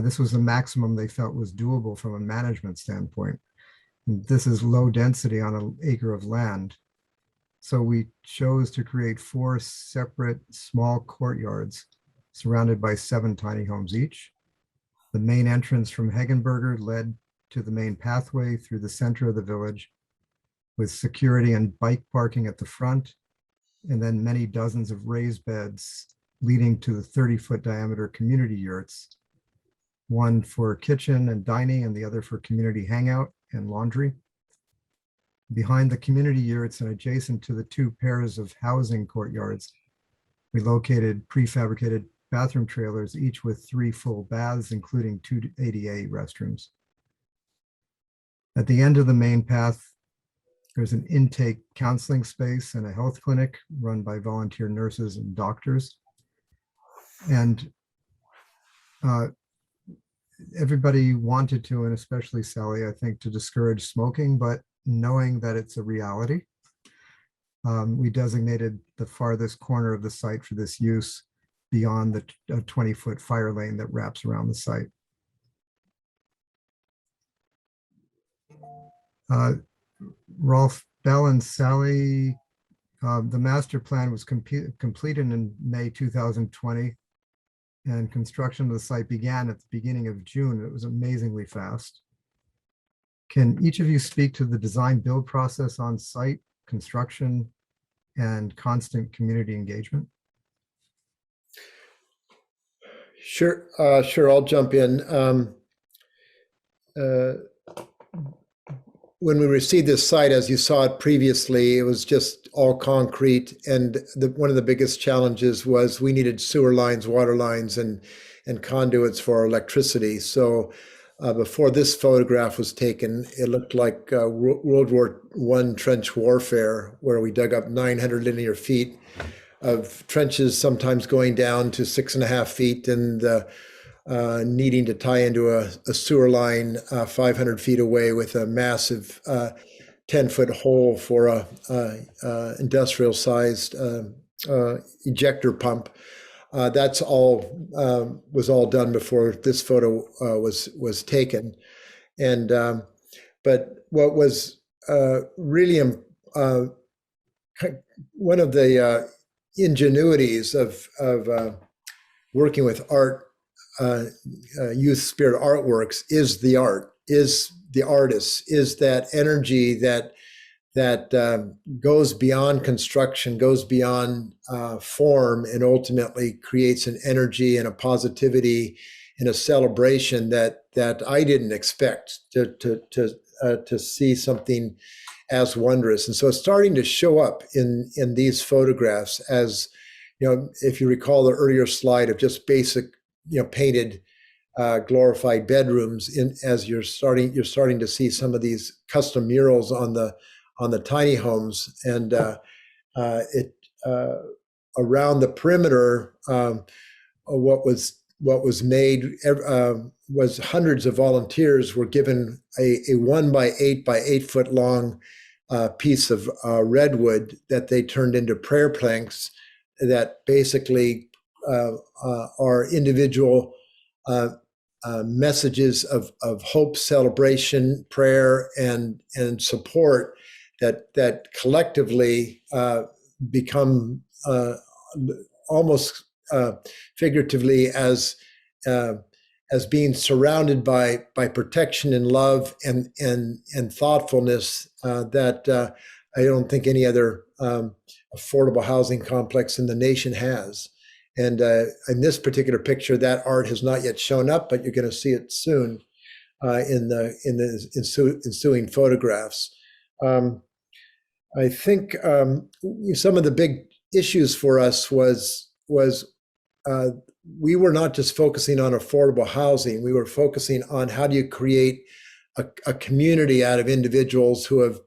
This was the maximum they felt was doable from a management standpoint. And this is low density on an acre of land. So we chose to create 4 separate small courtyards surrounded by 7 tiny homes each. The main entrance from Hegenberger led to the main pathway through the center of the village, with security and bike parking at the front, and then many dozens of raised beds leading to the 30-foot diameter community yurts, one for kitchen and dining and the other for community hangout and laundry. Behind the community yurts and adjacent to the 2 pairs of housing courtyards, we located prefabricated bathroom trailers, each with 3 full baths, including 2 ADA restrooms. At the end of the main path, there's an intake counseling space and a health clinic run by volunteer nurses and doctors. And everybody wanted to, and especially Sally, I think, to discourage smoking, but knowing that it's a reality, we designated the farthest corner of the site for this use beyond the 20-foot fire lane that wraps around the site. Rolf Bell and Sally, the master plan was completed in May 2020, and construction of the site began at the beginning of June. It was amazingly fast. Can each of you speak to the design build process on site, construction, and constant community engagement? Sure, I'll jump in. When we received this site, as you saw it previously, it was just all concrete. And one of the biggest challenges was we needed sewer lines, water lines, and conduits for our electricity. So before this photograph was taken, it looked like World War I trench warfare, where we dug up 900 linear feet of trenches, sometimes going down to 6.5 feet, and needing to tie into a sewer line 500 feet away with a massive 10-foot hole for a industrial-sized ejector pump. That's all was all done before this photo was taken. And but what was really one of the ingenuities of working with art, youth spirit artworks, is the art, is the artist, is that energy that goes beyond construction, goes beyond form, and ultimately creates an energy and a positivity and a celebration that I didn't expect to see something as wondrous. And so it's starting to show up in these photographs as, if you recall the earlier slide of just basic, painted, glorified bedrooms, as you're starting to see some of these custom murals on the tiny homes, and around the perimeter, what was made was hundreds of volunteers were given a 1x8 by 8 foot long piece of redwood that they turned into prayer planks that basically are individual messages of hope, celebration, prayer, and support that collectively become almost figuratively as being surrounded by protection and love and thoughtfulness that I don't think any other affordable housing complex in the nation has. And in this particular picture, that art has not yet shown up, but you're going to see it soon in the ensuing photographs. I think some of the big issues for us was we were not just focusing on affordable housing. We were focusing on how do you create a community out of individuals who have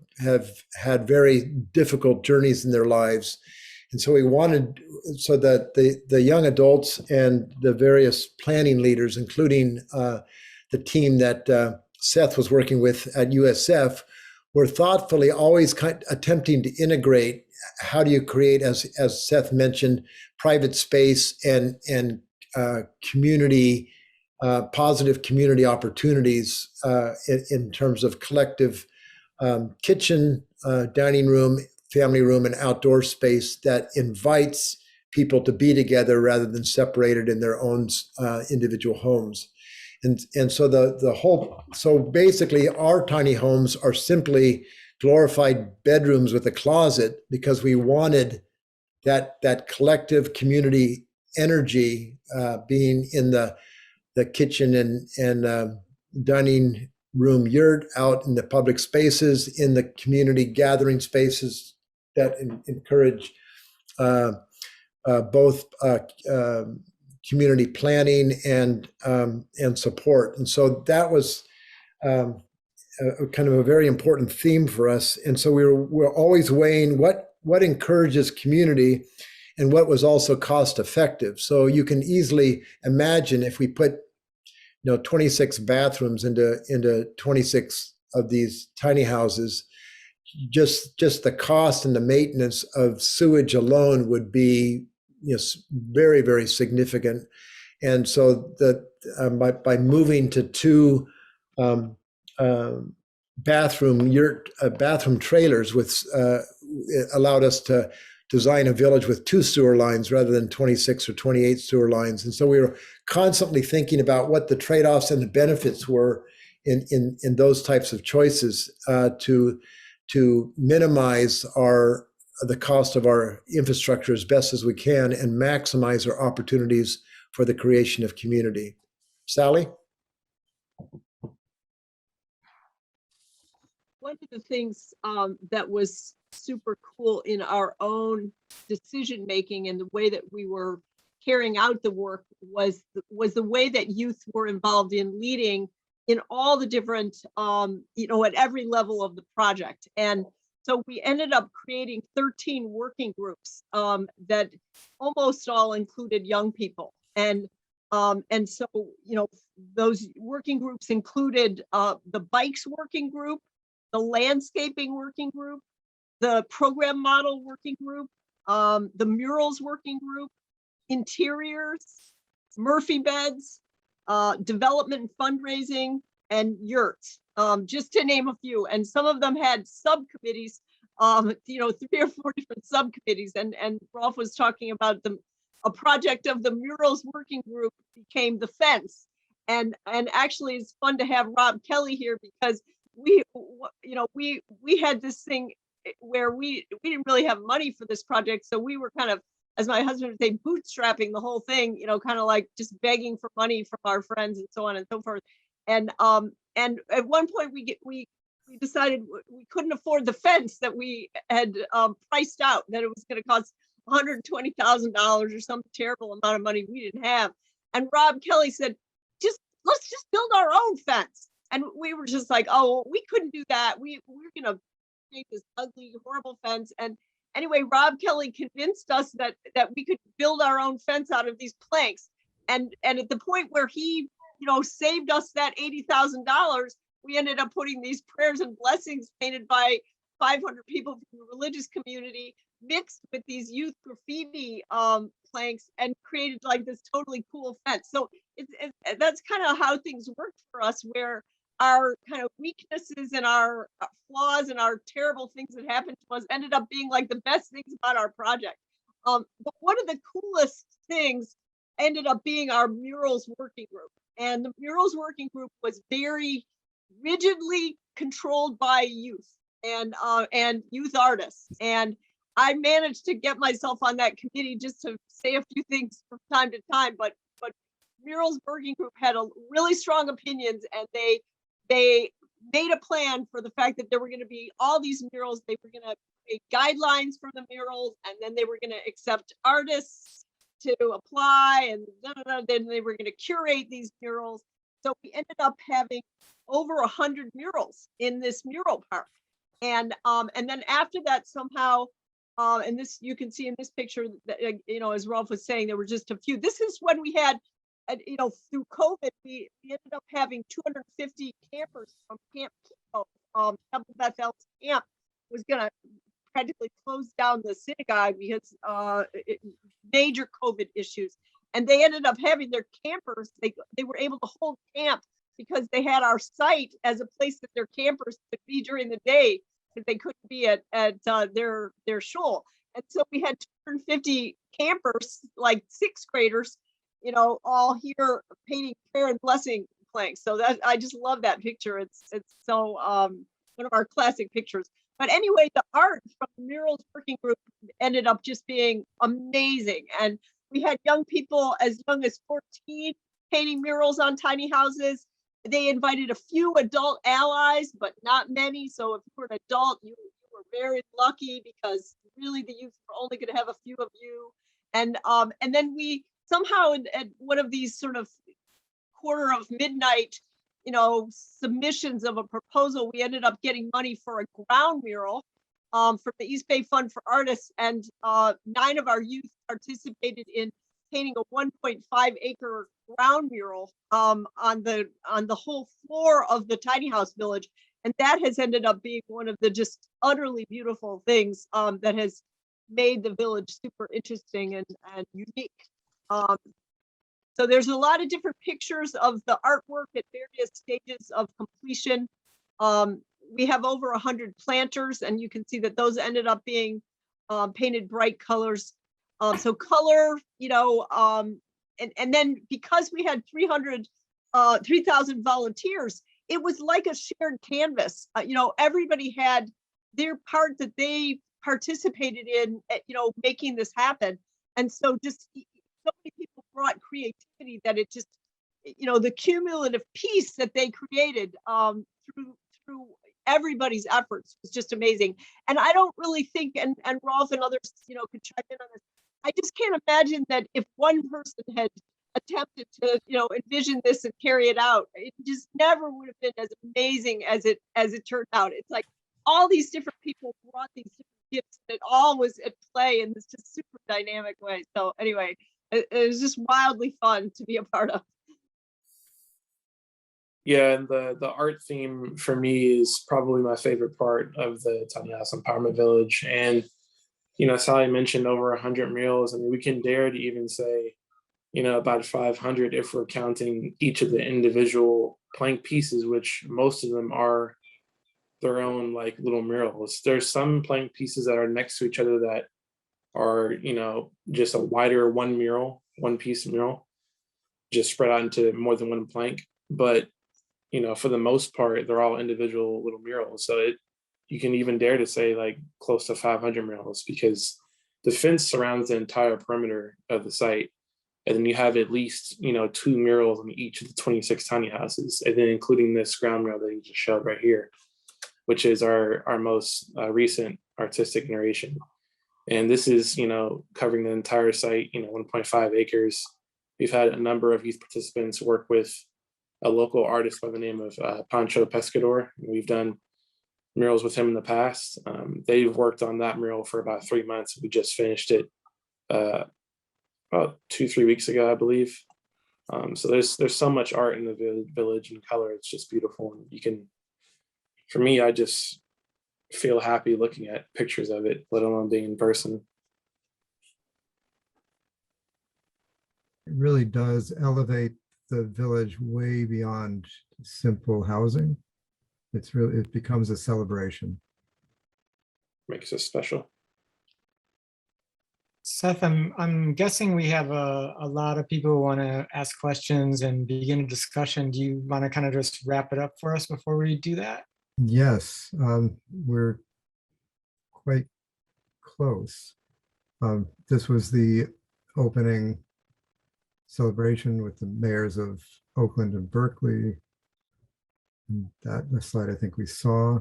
had very difficult journeys in their lives. And so we wanted so that the young adults and the various planning leaders, including the team that Seth was working with at USF, were thoughtfully always attempting to integrate how do you create, as Seth mentioned, private space and community, positive community opportunities in terms of collective kitchen, dining room, family room, and outdoor space that invites people to be together rather than separated in their own individual homes. And so basically our tiny homes are simply glorified bedrooms with a closet because we wanted that collective community energy being in the kitchen and dining room yurt, out in the public spaces, in the community gathering spaces that encourage both community planning and support. And so that was kind of a very important theme for us. And so we're always weighing what encourages community and what was also cost effective. So you can easily imagine if we put 26 bathrooms into 26 of these tiny houses, just the cost and the maintenance of sewage alone would be very, very significant. And so by moving to two bathroom trailers it allowed us to design a village with 2 sewer lines rather than 26 or 28 sewer lines. And so we were constantly thinking about what the trade-offs and the benefits were in those types of choices to minimize the cost of our infrastructure as best as we can and maximize our opportunities for the creation of community. Sally? One of the things that was super cool in our own decision making, and the way that we were carrying out the work was the way that youth were involved in leading in all the different, at every level of the project. And so we ended up creating 13 working groups that almost all included young people. And so, those working groups included the bikes working group, the landscaping working group, the program model working group, the murals working group, interiors, Murphy beds, development and fundraising, and yurts, just to name a few. And some of them had subcommittees, 3 or 4 different subcommittees. And Rolf was talking about a project of the murals working group became the fence. And actually it's fun to have Rob Kelly here, because we had this thing where we didn't really have money for this project. So we were kind of, as my husband would say, bootstrapping the whole thing, kind of like just begging for money from our friends and so on and so forth. And at one point we decided we couldn't afford the fence that we had priced out, that it was going to cost $120,000 or some terrible amount of money we didn't have. And Rob Kelly said, let's just build our own fence. And we were just like, oh, we couldn't do that. We're going to make this ugly, horrible fence. And anyway, Rob Kelly convinced us that we could build our own fence out of these planks. And at the point where he, saved us that $80,000, we ended up putting these prayers and blessings painted by 500 people from the religious community mixed with these youth graffiti planks, and created like this totally cool fence. So that's kind of how things worked for us, where our kind of weaknesses and our flaws and our terrible things that happened to us ended up being like the best things about our project. But one of the coolest things ended up being our murals working group. And the murals working group was very rigidly controlled by youth and youth artists. And I managed to get myself on that committee just to say a few things from time to time, but murals working group had really strong opinions, and they made a plan for the fact that there were going to be all these murals. They were going to make guidelines for the murals, and then they were going to accept artists to apply, and then they were going to curate these murals. So we ended up having over 100 murals in this mural park. And then after that, somehow, and this you can see in this picture that, as Rolf was saying, there were just a few. This is when we had, through COVID, we ended up having 250 campers from Camp Keto. Temple Bethel's camp was going to practically close down the synagogue because major COVID issues. And they ended up having their campers. They were able to hold camp because they had our site as a place that their campers could be during the day, because they couldn't be at their shul. And so we had 250 campers, like 6th graders, all here painting prayer and blessing planks. So that, I just love that picture. It's so one of our classic pictures. But anyway, the art from the murals working group ended up just being amazing. And we had young people as young as 14 painting murals on tiny houses. They invited a few adult allies, but not many. So if you were an adult, you were very lucky, because really the youth were only going to have a few of you. And then we somehow, at one of these sort of quarter of midnight, submissions of a proposal, we ended up getting money for a ground mural from the East Bay Fund for Artists. And 9 of our youth participated in painting a 1.5 acre ground mural on the whole floor of the tiny house village. And that has ended up being one of the just utterly beautiful things that has made the village super interesting and unique. So there's a lot of different pictures of the artwork at various stages of completion. We have over 100 planters, and you can see that those ended up being painted bright colors. So color, and then because we had 3,000 volunteers, it was like a shared canvas. Everybody had their part that they participated in, making this happen. And so just so many people brought creativity that it just, the cumulative piece that they created through everybody's efforts was just amazing. And I don't really think, and Rolf and others, could chime in on this. I just can't imagine that if one person had attempted to, envision this and carry it out, it just never would have been as amazing as it turned out. It's like all these different people brought these different gifts, and it all was at play in this just super dynamic way. So anyway, it was just wildly fun to be a part of. Yeah, and the art theme for me is probably my favorite part of the Tiny House Empowerment Village. And Sally mentioned over 100 murals. I mean, we can dare to even say, about 500 if we're counting each of the individual plank pieces, which most of them are their own like little murals. There's some plank pieces that are next to each other that are, just a wider one piece mural, just spread out into more than one plank. But, for the most part, they're all individual little murals. So you can even dare to say like close to 500 murals, because the fence surrounds the entire perimeter of the site. And then you have at least, 2 murals in each of the 26 tiny houses, and then including this ground mural that you just showed right here, which is our most recent artistic narration. And this is, covering the entire site, 1.5 acres. We've had a number of youth participants work with a local artist by the name of Pancho Pescador. We've done murals with him in the past. They've worked on that mural for about 3 months. We just finished it about 2-3 weeks ago, I believe. So there's so much art in the village and color. It's just beautiful. And for me, I just feel happy looking at pictures of it, let alone being in person. It really does elevate the village way beyond simple housing. It becomes a celebration. Makes us special. Seth, I'm guessing we have a lot of people who want to ask questions and begin a discussion. Do you want to kind of just wrap it up for us before we do that? Yes, we're quite close. This was the opening celebration with the mayors of Oakland and Berkeley. And the slide I think we saw.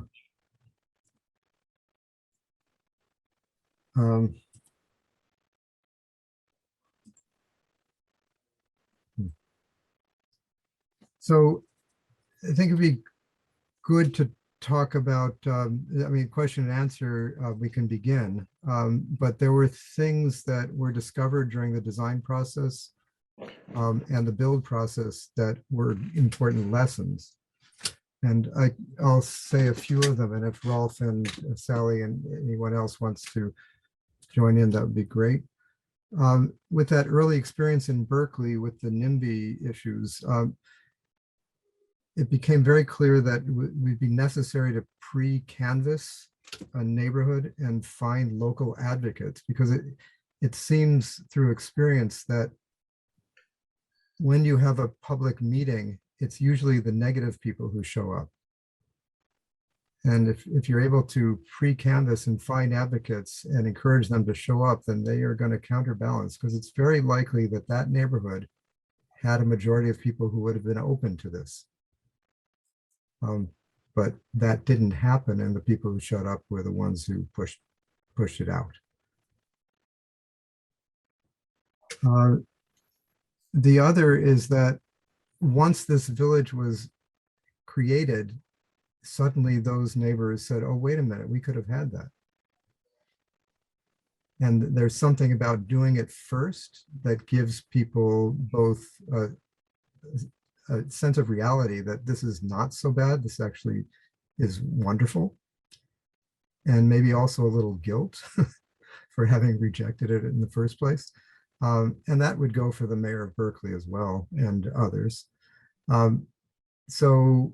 So I think it'd be good to talk about, question and answer, we can begin. But there were things that were discovered during the design process and the build process that were important lessons. And I'll say a few of them, and if Rolf and Sally and anyone else wants to join in, that would be great. With that early experience in Berkeley with the NIMBY issues, it became very clear that it would be necessary to pre-canvass a neighborhood and find local advocates, because it seems through experience that when you have a public meeting, it's usually the negative people who show up. And if you're able to pre-canvass and find advocates and encourage them to show up, then they are going to counterbalance, because it's very likely that that neighborhood had a majority of people who would have been open to this. But that didn't happen, and the people who showed up were the ones who pushed it out. The other is that once this village was created, suddenly those neighbors said, oh, wait a minute, we could have had that. And there's something about doing it first that gives people both a sense of reality that this is not so bad, this actually is wonderful, and maybe also a little guilt for having rejected it in the first place. And that would go for the mayor of Berkeley as well, and others. So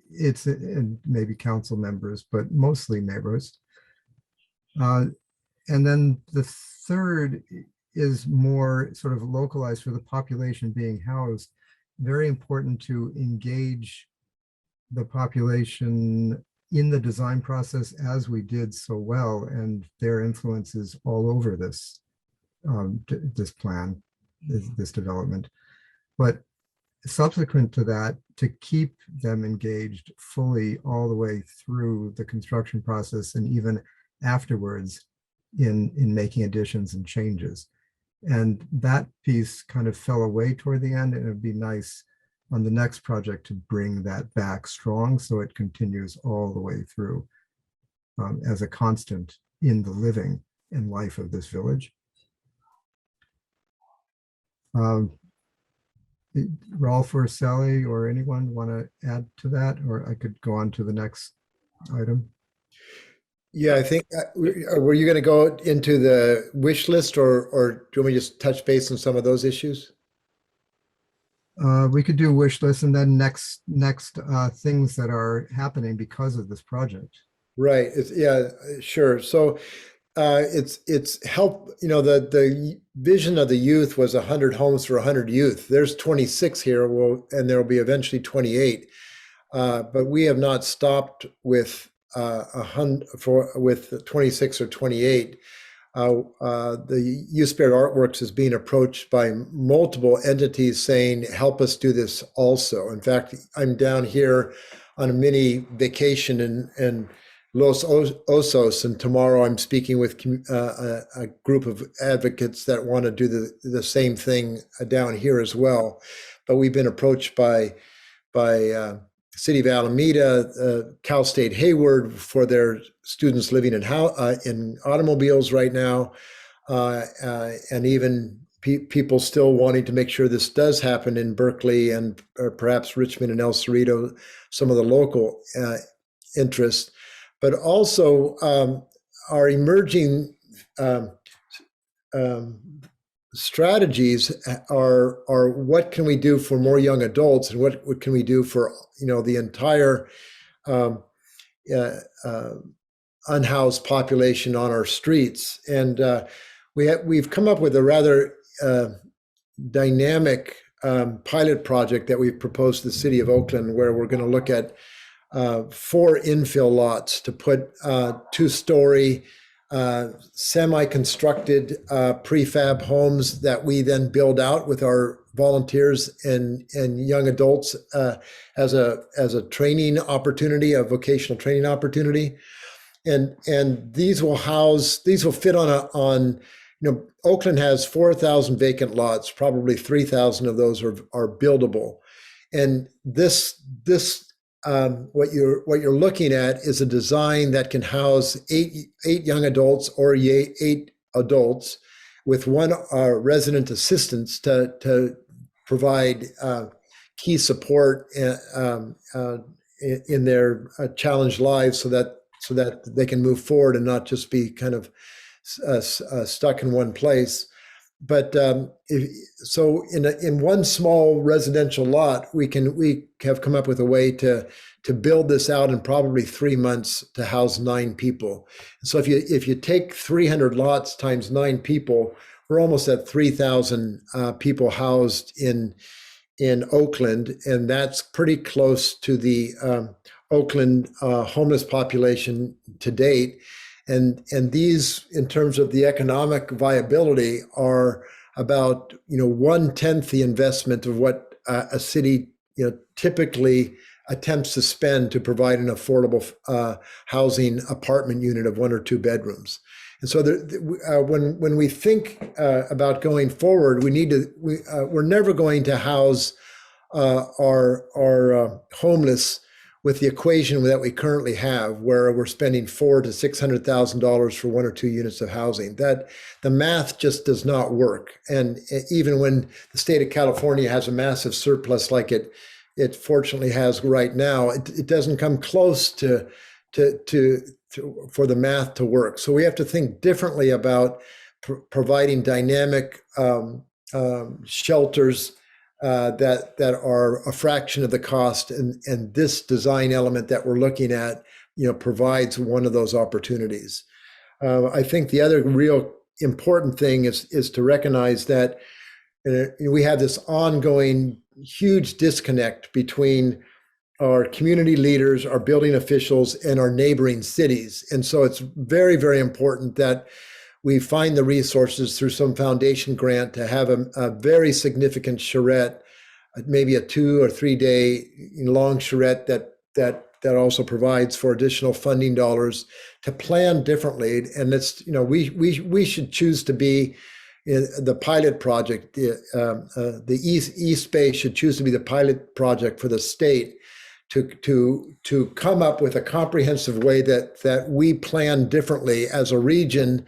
it's and maybe council members, but mostly neighbors. And then the third is more sort of localized for the population being housed. Very important to engage the population in the design process, as we did so well, and their influences all over this this plan, this development. But subsequent to that, to keep them engaged fully all the way through the construction process and even afterwards in making additions and changes. And that piece kind of fell away toward the end, and it would be nice on the next project to bring that back strong so it continues all the way through as a constant in the living and life of this village. Rolf or Sally or anyone want to add to that, or I could go on to the next item? Yeah, I think, were you going to go into the wish list, or do you want me to just touch base on some of those issues? We could do wish list and then next things that are happening because of this project. Right. Yeah, sure. So it's help, the vision of the youth was 100 homes for 100 youth. There's 26 here, and there'll be eventually 28. But we have not stopped with 26 or 28. The Youth Spirit Artworks is being approached by multiple entities saying, help us do this also. In fact, I'm down here on a mini vacation in Los Osos, and tomorrow I'm speaking with a group of advocates that want to do the same thing down here as well. But we've been approached by City of Alameda, Cal State Hayward for their students living in automobiles right now, and even people still wanting to make sure this does happen in Berkeley and perhaps Richmond and El Cerrito, some of the local interests. But also our emerging strategies are what can we do for more young adults, and what can we do for the entire unhoused population on our streets. And we've come up with a rather dynamic pilot project that we've proposed to the city of Oakland, where we're going to look at 4 infill lots to put 2-story semi-constructed prefab homes that we then build out with our volunteers and young adults as a training opportunity, a vocational training opportunity. And these will fit on Oakland has 4,000 vacant lots, probably 3,000 of those are buildable. And this what you're looking at is a design that can house eight young adults or 8 adults with 1 resident assistant to provide key support in their challenged lives, so that they can move forward and not just be kind of stuck in one place. But so in one small residential lot, we have come up with a way to build this out in probably 3 months to house 9 people. So if you take 300 lots times 9 people, we're almost at 3,000 people housed in Oakland, and that's pretty close to the Oakland homeless population to date. And these, in terms of the economic viability, are about 1/10 the investment of what a city typically attempts to spend to provide an affordable housing apartment unit of 1 or 2 bedrooms. And so when we think about going forward, we're never going to house our homeless with the equation that we currently have, where we're spending $400,000 to $600,000 for 1 or 2 units of housing. That the math just does not work. And even when the state of California has a massive surplus like it fortunately has right now, it doesn't come close to for the math to work. So we have to think differently about providing dynamic shelters that are a fraction of the cost, and this design element that we're looking at, provides one of those opportunities. I think the other real important thing is to recognize that we have this ongoing huge disconnect between our community leaders, our building officials, and our neighboring cities. And so it's very, very important that we find the resources through some foundation grant to have a very significant charrette maybe a 2 or 3 day long charrette that also provides for additional funding dollars to plan differently. And it's, we should choose to be the pilot project. The East Bay should choose to be the pilot project for the state to come up with a comprehensive way that we plan differently as a region,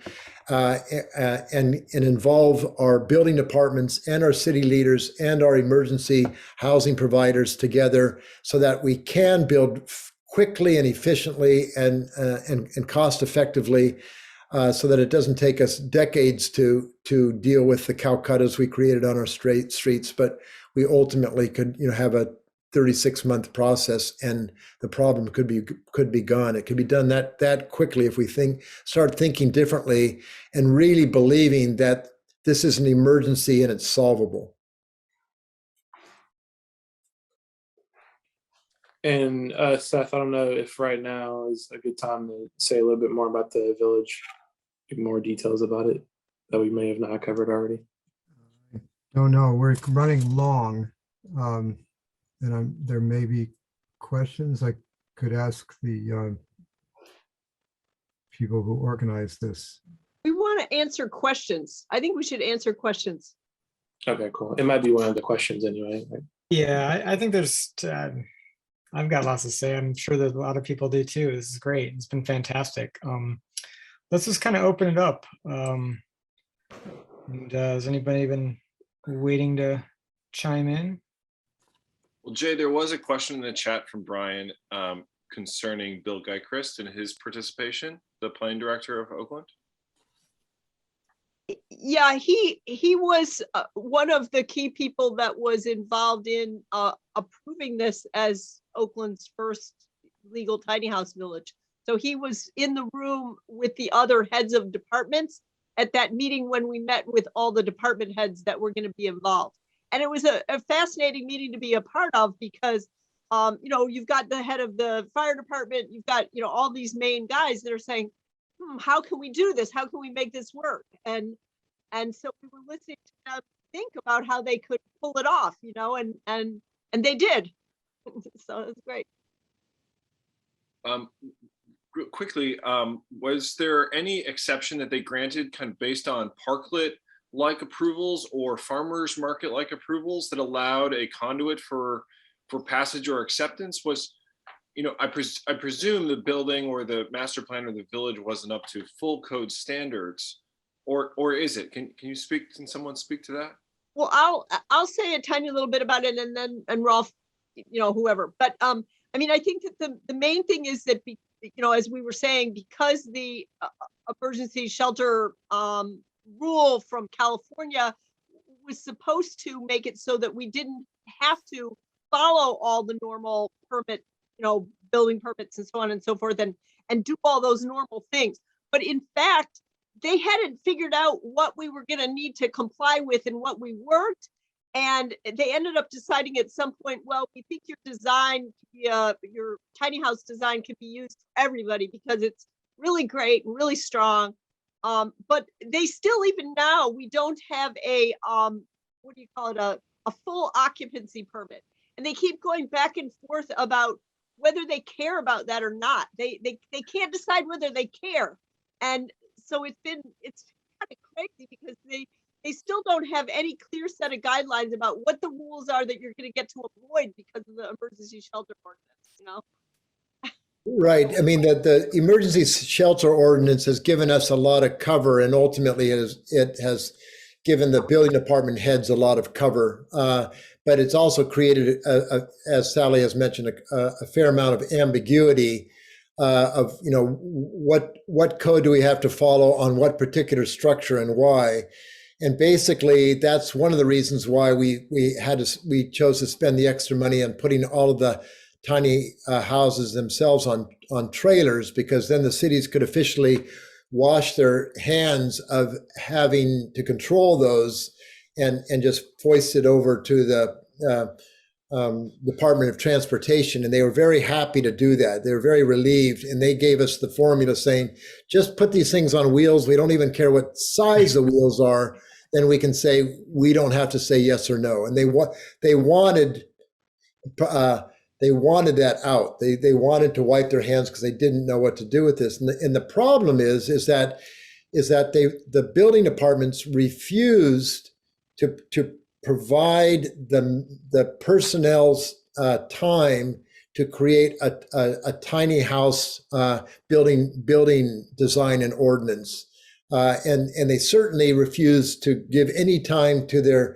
and involve our building departments and our city leaders and our emergency housing providers together, so that we can build quickly and efficiently and cost effectively, so that it doesn't take us decades to deal with the Calcuttas we created on our streets, but we ultimately could have a 36-month process, and the problem could be gone. It could be done that quickly if we start thinking differently and really believing that this is an emergency and it's solvable. And Seth, I don't know if right now is a good time to say a little bit more about the village, more details about it that we may have not covered already. No, we're running long. And there may be questions I could ask the people who organize this. We want to answer questions. I think we should answer questions. Okay, cool. It might be one of the questions anyway. Yeah, I think there's, I've got lots to say. I'm sure that a lot of people do too. This is great. It's been fantastic. Let's just kind of open it up. And has anybody been waiting to chime in? Well, Jay, there was a question in the chat from Brian concerning Bill Geikrist and his participation, the planning director of Oakland. Yeah, he was one of the key people that was involved in approving this as Oakland's first legal tiny house village. So he was in the room with the other heads of departments at that meeting when we met with all the department heads that were going to be involved. And it was a fascinating meeting to be a part of because, you've got the head of the fire department, you've got, all these main guys that are saying, how can we do this? How can we make this work? And so we were listening to them think about how they could pull it off, and they did. So it was great. Quickly, was there any exception that they granted kind of based on parklet-like approvals or farmers market-like approvals that allowed a conduit for passage or acceptance? Was, I presume the building or the master plan or the village wasn't up to full code standards, or is it? Can someone speak to that? Well, I'll say a tiny little bit about it, and Rolf, whoever. But I think that the main thing is that as we were saying, because the emergency shelter rule from California was supposed to make it so that we didn't have to follow all the normal permit, building permits and so on and so forth, and do all those normal things. But in fact, they hadn't figured out what we were going to need to comply with and what we weren't. And they ended up deciding at some point, well, we think your design, your tiny house design can be used for everybody because it's really great and really strong. But they still, even now, we don't have a, a full occupancy permit. And they keep going back and forth about whether they care about that or not. They can't decide whether they care. And so it's kind of crazy because they still don't have any clear set of guidelines about what the rules are that you're going to get to avoid because of the emergency shelter ordinance, Right. The emergency shelter ordinance has given us a lot of cover, and ultimately it has given the building department heads a lot of cover. But it's also created, as Sally has mentioned, a fair amount of ambiguity of what code do we have to follow on what particular structure and why. And basically, that's one of the reasons why we chose to spend the extra money on putting all of the tiny houses themselves on trailers, because then the cities could officially wash their hands of having to control those and just foist it over to the Department of Transportation. And they were very happy to do that. They were very relieved, and they gave us the formula saying, just put these things on wheels. We don't even care what size the wheels are. then we can say we don't have to say yes or no. And they wanted that out. They wanted to wipe their hands because they didn't know what to do with this. And the problem is that the building departments refused to provide the personnel's time to create a tiny house building design and ordinance, and they certainly refused to give any time to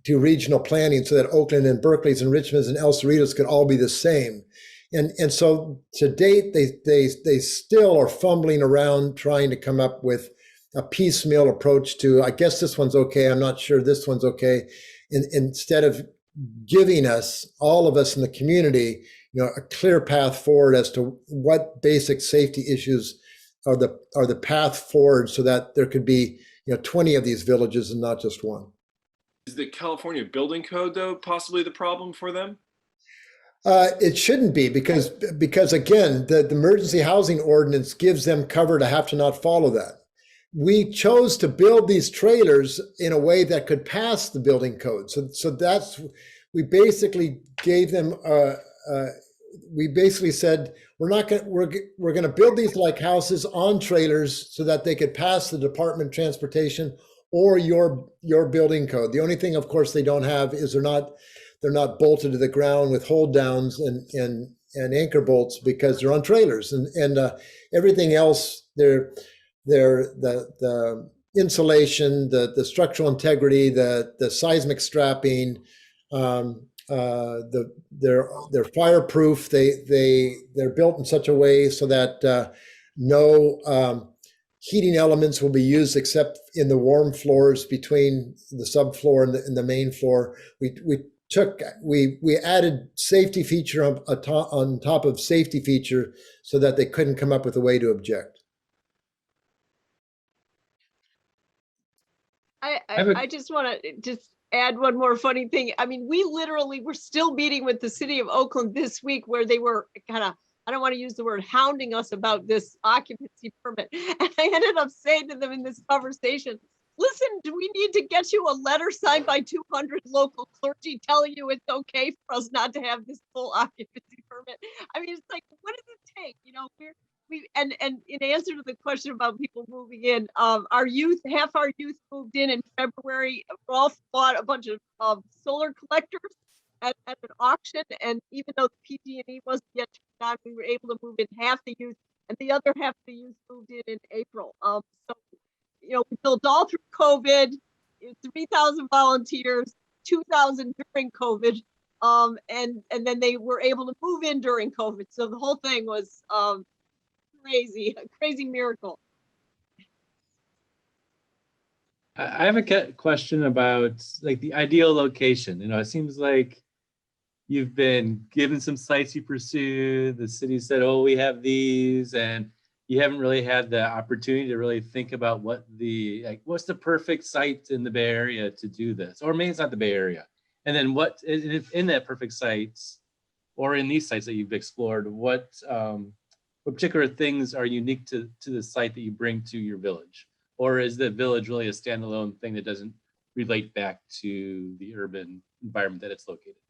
regional planning so that Oakland and Berkeley's and Richmond's and El Cerritos could all be the same. And so to date, they still are fumbling around trying to come up with a piecemeal approach to, I guess this one's okay, I'm not sure this one's okay, instead of giving us, all of us in the community, a clear path forward as to what basic safety issues are the path forward, so that there could be 20 of these villages and not just one. Is the California building code, though, possibly the problem for them? It shouldn't be, because again, the emergency housing ordinance gives them cover to have to not follow that. We chose to build these trailers in a way that could pass the building code. So we basically gave them. We basically said we're going to build these like houses on trailers so that they could pass the Department of Transportation or your building code. The only thing, of course, they don't have is they're not bolted to the ground with hold downs and anchor bolts, because they're on trailers, and everything else the insulation, the structural integrity, the seismic strapping, they're fireproof. They're built in such a way so that no heating elements will be used except in the warm floors between the subfloor and the main floor. We added safety feature on top of safety feature so that they couldn't come up with a way to object. I just want to add one more funny thing. I mean, we're still meeting with the city of Oakland this week, where they were kind of, I don't want to use the word hounding us about this occupancy permit. And I ended up saying to them in this conversation, listen, do we need to get you a letter signed by 200 local clergy telling you it's okay for us not to have this full occupancy permit? I mean, it's like, what does it take? And in answer to the question about people moving in, half our youth moved in February. Rolf bought a bunch of solar collectors at an auction, and even though the PG&E wasn't yet turned on, we were able to move in half the youth, and the other half of the youth moved in April. So we built all through COVID, 3,000 volunteers, 2,000 during COVID, and then they were able to move in during COVID. So the whole thing was a crazy miracle. I have a question about like the ideal location. It seems like you've been given some sites you pursue. The city said, "Oh, we have these," and you haven't really had the opportunity to really think about what's the perfect site in the Bay Area to do this, or maybe it's not the Bay Area. And then what in that perfect sites, or in these sites that you've explored, what particular things are unique to the site that you bring to your village? Or is the village really a standalone thing that doesn't relate back to the urban environment that it's located?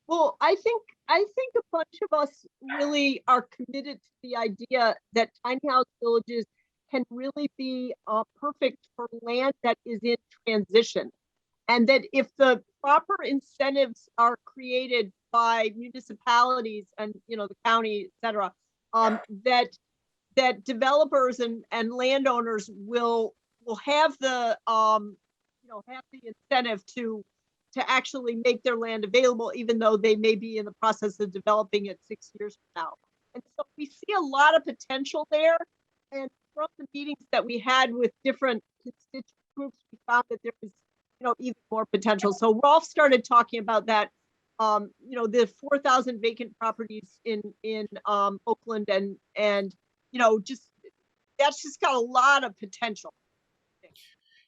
Well, I think a bunch of us really are committed to the idea that tiny house villages can really be perfect for land that is in transition. And that if the proper incentives are created by municipalities and the county, et cetera, that developers and landowners will have the incentive to actually make their land available, even though they may be in the process of developing it 6 years from now. And so we see a lot of potential there. And from the meetings that we had with different constituent groups, we found that there was even more potential. So Rolf started talking about that. The 4,000 vacant properties in Oakland, and that's just got a lot of potential.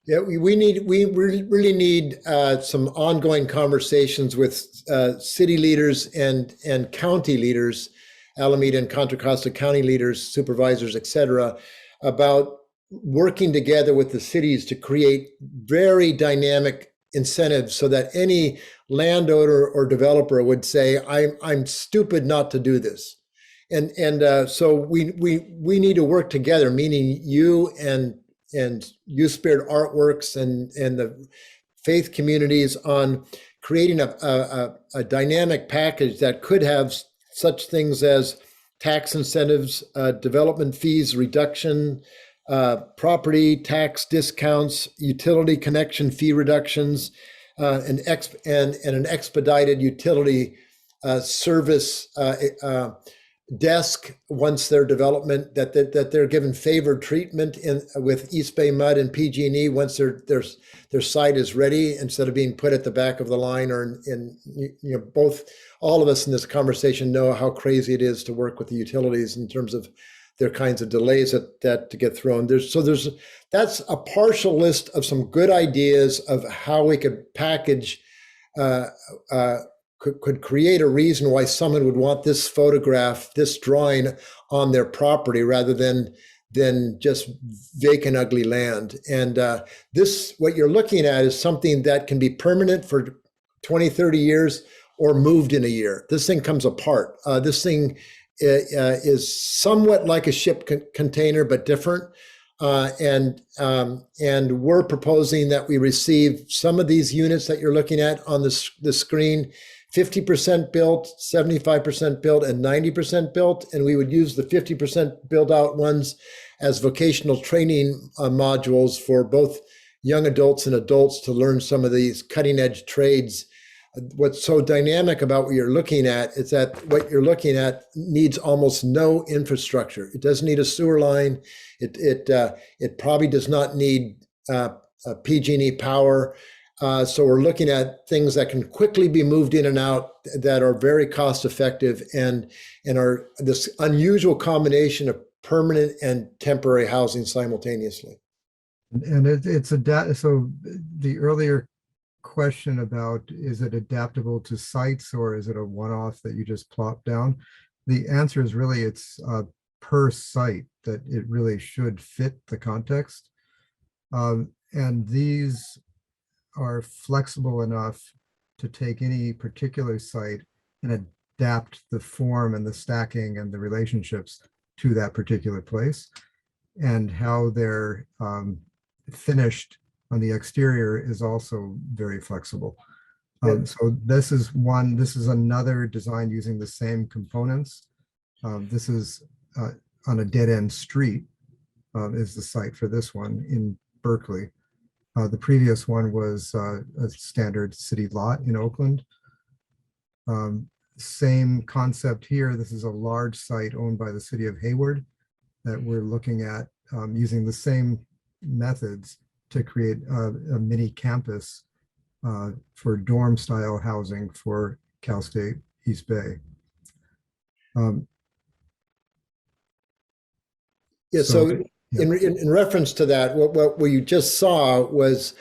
Yeah, we really need some ongoing conversations with city leaders and county leaders, Alameda and Contra Costa County leaders, supervisors, et cetera, about working together with the cities to create very dynamic incentives so that any landowner or developer would say, I'm stupid not to do this. So we need to work together, meaning you and Youth Spirit Artworks and the faith communities on creating a dynamic package that could have such things as tax incentives, development fees reduction, property tax discounts, utility connection fee reductions, and an expedited utility service desk once their development, that they're given favored treatment with East Bay Mud and PG&E once their site is ready, instead of being put at the back of the line. Or all of us in this conversation know how crazy it is to work with the utilities in terms of their kinds of delays that to get thrown. That's a partial list of some good ideas of how we could package, could create a reason why someone would want this photograph, this drawing on their property rather than just vacant, ugly land. And what you're looking at is something that can be permanent for 20, 30 years or moved in a year. This thing comes apart. This thing is somewhat like a ship container, but different. And we're proposing that we receive some of these units that you're looking at on the screen, 50% built, 75% built, and 90% built. And we would use the 50% built out ones as vocational training modules for both young adults and adults to learn some of these cutting edge trades. What's so dynamic about what you're looking at is that what you're looking at needs almost no infrastructure. It doesn't need a sewer line. It probably does not need PG&E power. So we're looking at things that can quickly be moved in and out, that are very cost effective and are this unusual combination of permanent and temporary housing simultaneously. And so the earlier question about, is it adaptable to sites or is it a one-off that you just plop down? The answer is really it's per site, that it really should fit the context. And these are flexible enough to take any particular site and adapt the form and the stacking and the relationships to that particular place. And how they're finished on the exterior is also very flexible. So this is another design using the same components. This is on a dead-end street is the site for this one in Berkeley. The previous one was a standard city lot in Oakland. Same concept here. This is a large site owned by the city of Hayward that we're looking at using the same methods to create a mini campus for dorm style housing for Cal State East Bay. In reference to that, what you just saw was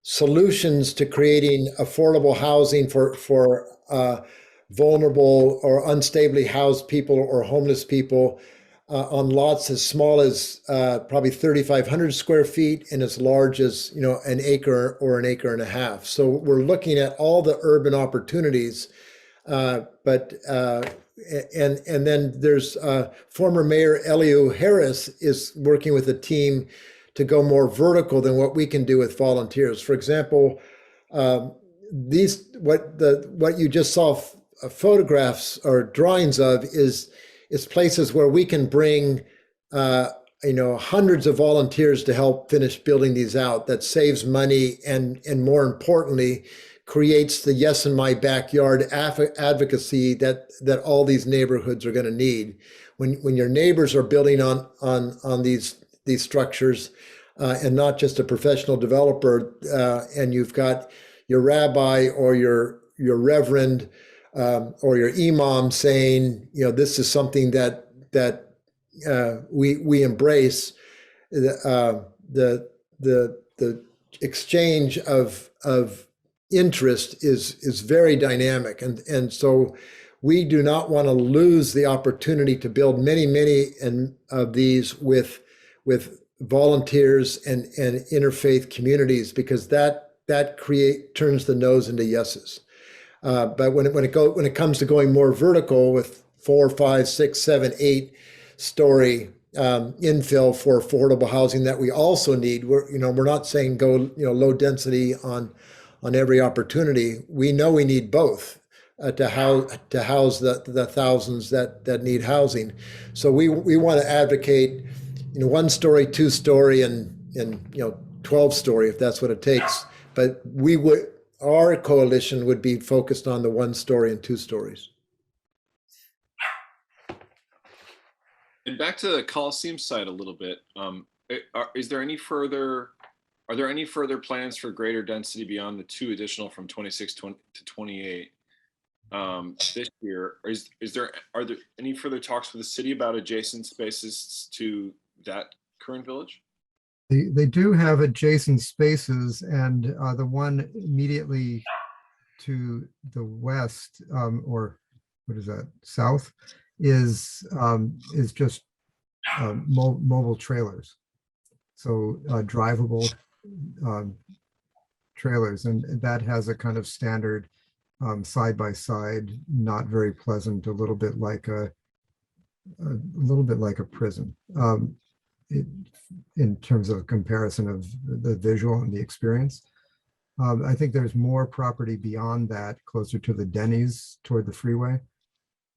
solutions to creating affordable housing for vulnerable or unstably housed people or homeless people on lots as small as probably 3,500 square feet and as large as an acre or an acre and a half. So we're looking at all the urban opportunities, but then there's former Mayor Eliu Harris is working with a team to go more vertical than what we can do with volunteers. For example, what you just saw photographs or drawings of is places where we can bring hundreds of volunteers to help finish building these out. That saves money and more importantly creates the yes in my backyard advocacy that all these neighborhoods are going to need. When your neighbors are building on these structures and not just a professional developer, and you've got your rabbi or your reverend or your imam saying, this is something that we embrace. The exchange of interest is very dynamic, and so we do not want to lose the opportunity to build many of these with with volunteers and interfaith communities, because that turns the no's into yeses. But when it comes to going more vertical with 4, 5, 6, 7, 8 story infill for affordable housing that we also need, we're not saying go low density on every opportunity. We know we need both to house the thousands that need housing. So we want to advocate 1 story, 2 story, and 12 story if that's what it takes. But our coalition would be focused on the 1 story and 2 stories. And back to the Coliseum site a little bit. Are there any further plans for greater density beyond the 2 additional from 26 to 28 this year? Are there any further talks with the city about adjacent spaces to that current village? They do have adjacent spaces, and the one immediately to the west, or what is that, south, is just mobile trailers. So drivable trailers, and that has a kind of standard side by side, not very pleasant, a little bit like a prison. In terms of comparison of the visual and the experience. I think there's more property beyond that, closer to the Denny's toward the freeway.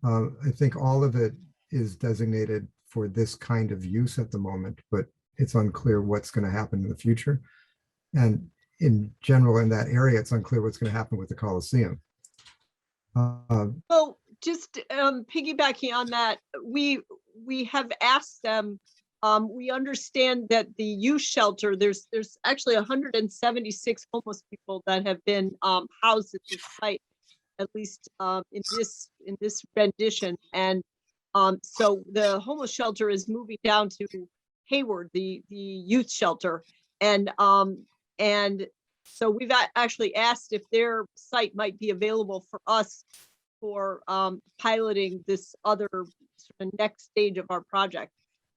I think all of it is designated for this kind of use at the moment, but it's unclear what's going to happen in the future. And in general, in that area, it's unclear what's going to happen with the Coliseum. Well, just piggybacking on that, we have asked them. We understand that the youth shelter, there's actually 176 homeless people that have been housed at this site, at least in this rendition. And so the homeless shelter is moving down to Hayward, the youth shelter, and so we've actually asked if their site might be available for us for piloting this other sort of next stage of our project.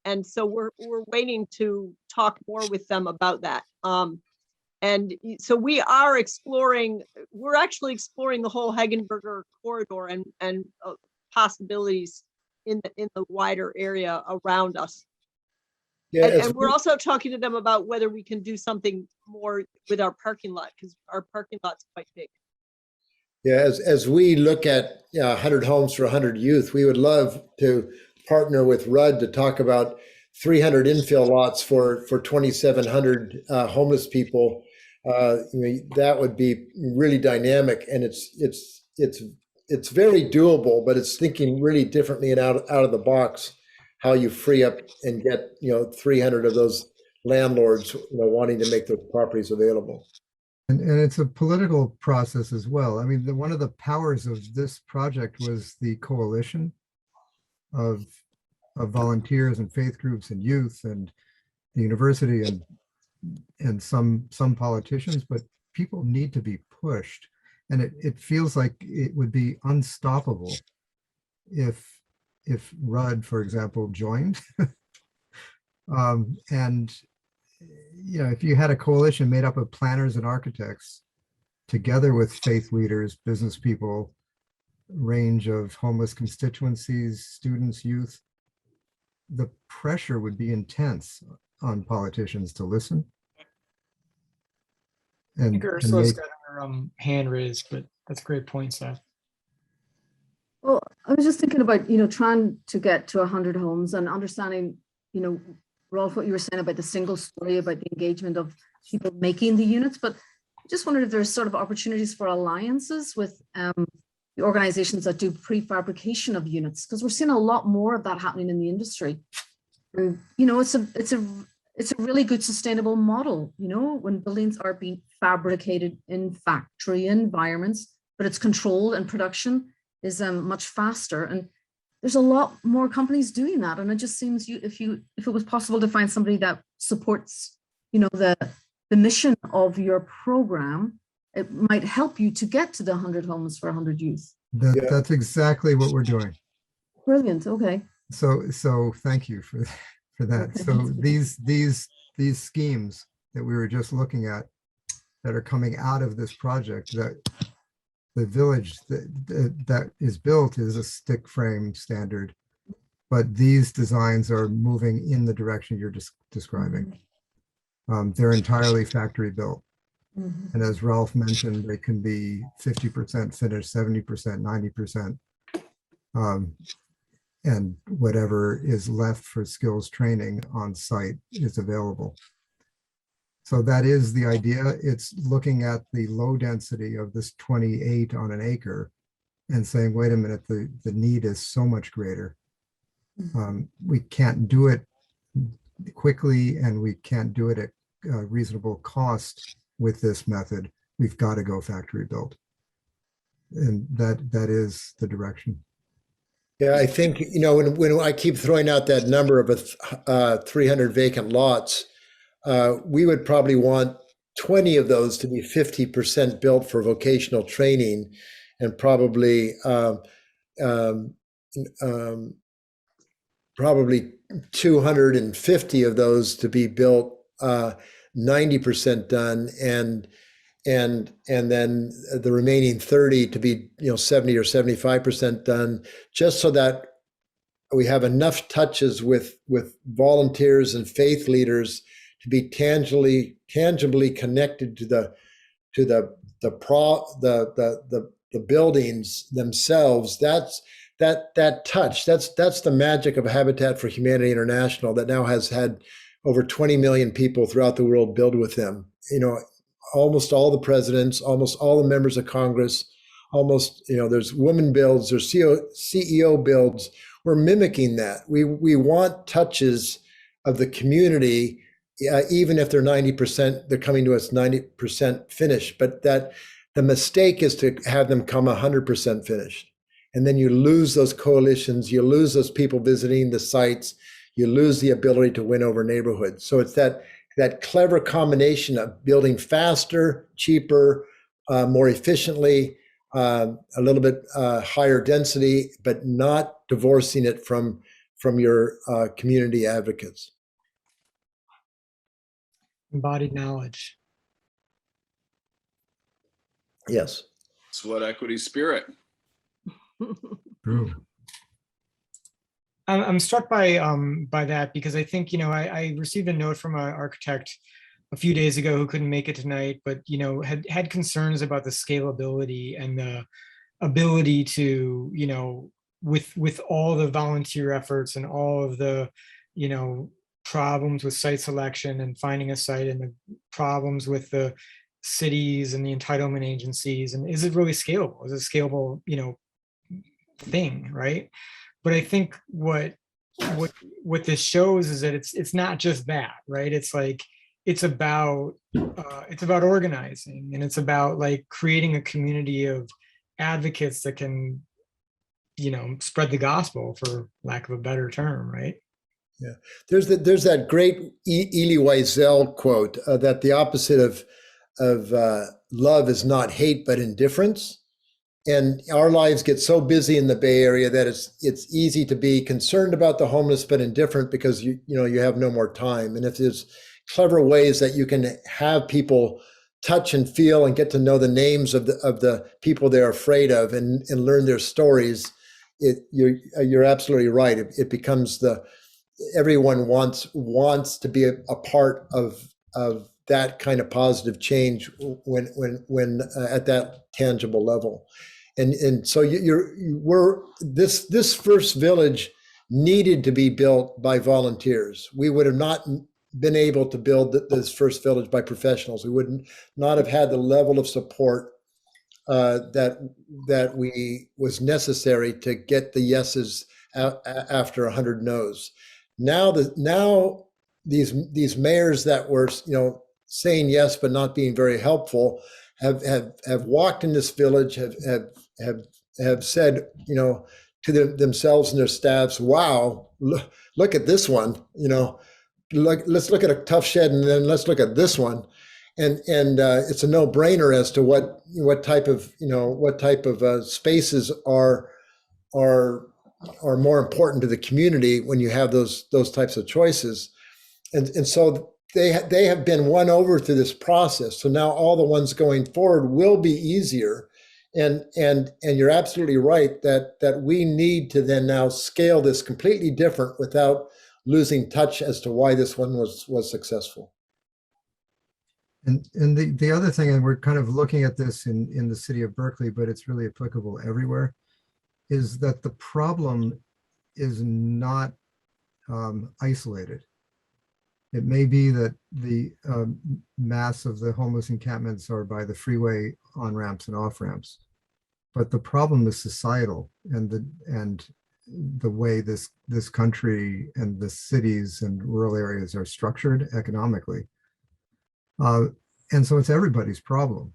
And so we're waiting to talk more with them about that. And so we're actually exploring the whole Hegenberger corridor and possibilities in the wider area around us. Yeah, and we're also talking to them about whether we can do something more with our parking lot, because our parking lot's quite big. Yeah, as we look at 100 homes for 100 youth, we would love to partner with Rudd to talk about 300 infill lots for 2,700 homeless people. That would be really dynamic, and it's very doable, but it's thinking really differently and out of the box how you free up and get 300 of those landlords wanting to make those properties available. And it's a political process as well. I mean, one of the powers of this project was the coalition of volunteers and faith groups and youth and the university and some politicians, but people need to be pushed. And it feels like it would be unstoppable if Rudd, for example, joined. And if you had a coalition made up of planners and architects together with faith leaders, business people, range of homeless constituencies, students, youth, the pressure would be intense on politicians to listen. I think Ursula's got her hand raised, but that's a great point, Seth. Well, I was just thinking about, trying to get to 100 homes and understanding, Rolf, what you were saying about the single story, about the engagement of people making the units, but I just wondered if there's sort of opportunities for alliances with the organizations that do prefabrication of units, because we're seeing a lot more of that happening in the industry. And, it's a really good sustainable model, when buildings are being fabricated in factory environments, but it's controlled and production is much faster. And there's a lot more companies doing that. And it just seems if it was possible to find somebody that supports, the mission of your program, it might help you to get to the 100 homes for 100 youth. That's exactly what we're doing. Brilliant. Okay. So thank you for for that. Okay. So these schemes that we were just looking at that are coming out of this project, that the village that is built is a stick frame standard, but these designs are moving in the direction you're describing. They're entirely factory built. Mhm. And as Ralph mentioned, they can be 50% finished, 70%, 90%. And whatever is left for skills training on site is available. So that is the idea. It's looking at the low density of this 28 on an acre and saying, wait a minute, the need is so much greater. We can't do it quickly, and we can't do it at reasonable cost with this method. We've got to go factory built. And that is the direction. Yeah, I think, when I keep throwing out that number of 300 vacant lots, we would probably want 20 of those to be 50% built for vocational training, and probably 250 of those to be built 90% done, and then the remaining 30 to be 70 or 75% done, just so that we have enough touches with volunteers and faith leaders to be tangibly connected to the buildings themselves. That's that touch. That's the magic of Habitat for Humanity International, that now has had over 20 million people throughout the world build with them. Almost all the presidents, almost all the members of Congress, almost, there's women builds, there's CEO builds. We're mimicking that. We want touches of the community, even if they're 90%, they're coming to us 90% finished. But that the mistake is to have them come 100% finished. And then you lose those coalitions, you lose those people visiting the sites, you lose the ability to win over neighborhoods. So it's that clever combination of building faster, cheaper, more efficiently, a little bit higher density, but not divorcing it from your community advocates. Embodied knowledge. Yes. Sweat equity spirit. True. I'm struck by that, because I think, I received a note from an architect a few days ago who couldn't make it tonight, but had concerns about the scalability and the ability to, with all the volunteer efforts and all of the, problems with site selection and finding a site, and the problems with the cities and the entitlement agencies, and is it really scalable? Is it a scalable, thing, right? But I think what this shows is that it's not just that, right? It's like it's about organizing, and it's about like creating a community of advocates that can, spread the gospel, for lack of a better term, right? Yeah, there's that great Elie Wiesel quote that the opposite of love is not hate but indifference. And our lives get so busy in the Bay Area that it's easy to be concerned about the homeless but indifferent because you have no more time. And if there's clever ways that you can have people touch and feel and get to know the names of the people they're afraid of, and learn their stories, you're absolutely right. It becomes everyone wants to be a part of that kind of positive change when at that tangible level. And so this first village needed to be built by volunteers. We would have not been able to build this first village by professionals. We would not have had the level of support that was necessary to get the yeses after 100 no's. Now these mayors that were saying yes but not being very helpful have walked in this village, have said to themselves and their staffs, wow, look at this one, let's look at a tough shed, and then let's look at this one, and it's a no-brainer as to what type of spaces are are more important to the community when you have those types of choices. And so they have been won over through this process. So now all the ones going forward will be easier. And you're absolutely right that we need to then now scale this completely different without losing touch as to why this one was successful. And the other thing, and we're kind of looking at this in the city of Berkeley, but it's really applicable everywhere, is that the problem is not isolated. It may be that the mass of the homeless encampments are by the freeway on-ramps and off-ramps, but the problem is societal, and the way this country and the cities and rural areas are structured economically. And so it's everybody's problem.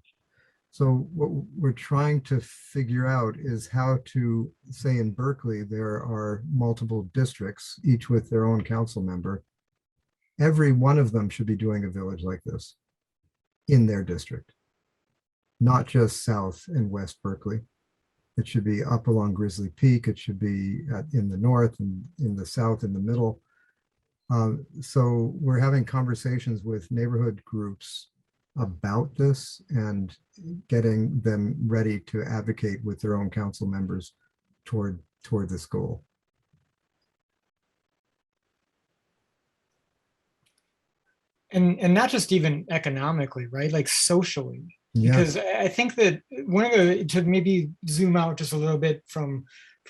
So what we're trying to figure out is how to, say in Berkeley, there are multiple districts, each with their own council member. Every one of them should be doing a village like this in their district, not just South and West Berkeley. It should be up along Grizzly Peak. It should be in the north and in the south, in the middle. So we're having conversations with neighborhood groups about this and getting them ready to advocate with their own council members toward this goal. And not just even economically, right? Like socially. Yeah. Because I think that one of the, to maybe zoom out just a little bit from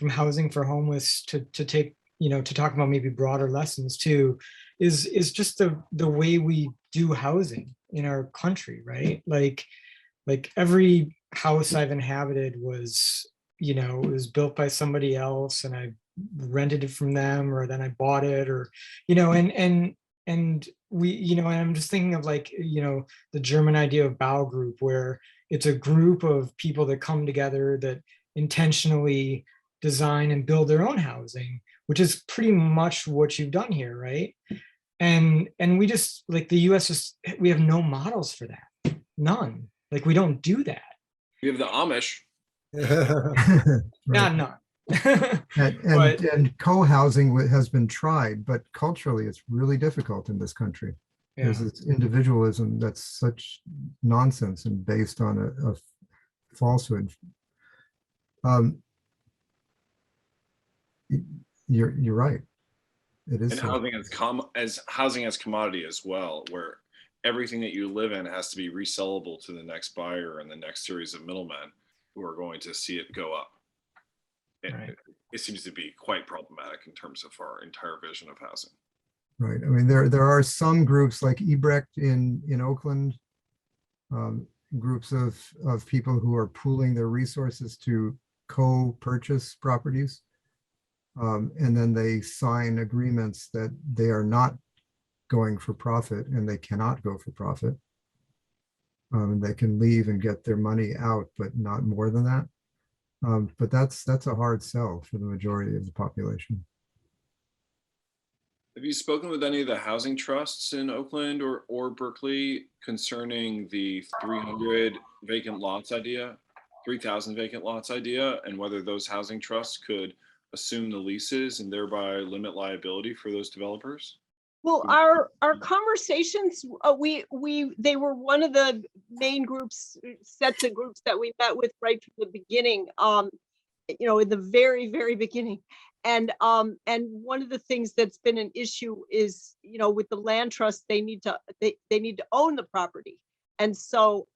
housing for homeless to take, to talk about maybe broader lessons too, is just the way we do housing in our country, right? Like every house I've inhabited was, it was built by somebody else and I rented it from them, or then I bought it, or, and we, and I'm just thinking of like, the German idea of Bau group, where it's a group of people that come together that intentionally design and build their own housing, which is pretty much what you've done here, right? And we just, like the US, we have no models for that. None. Like we don't do that. We have the Amish. Right. Yeah, none. And co-housing has been tried, but culturally it's really difficult in this country. Yeah. There's this individualism that's such nonsense and based on a falsehood. You're right. It is. And housing as commodity as well, where everything that you live in has to be resellable to the next buyer and the next series of middlemen who are going to see it go up. Right. It seems to be quite problematic in terms of our entire vision of housing. Right. I mean, there are some groups like Ebrecht in Oakland, groups of people who are pooling their resources to co-purchase properties. And then they sign agreements that they are not going for profit and they cannot go for profit. They can leave and get their money out, but not more than that. But that's a hard sell for the majority of the population. Have you spoken with any of the housing trusts in Oakland or Berkeley concerning the 300 vacant lots idea, 3,000 vacant lots idea, and whether those housing trusts could assume the leases and thereby limit liability for those developers? Well, our conversations, they were one of the main groups, sets of groups that we met with right from the beginning, in the very, very beginning. And one of the things that's been an issue is, with the land trust, they need to own the property. And so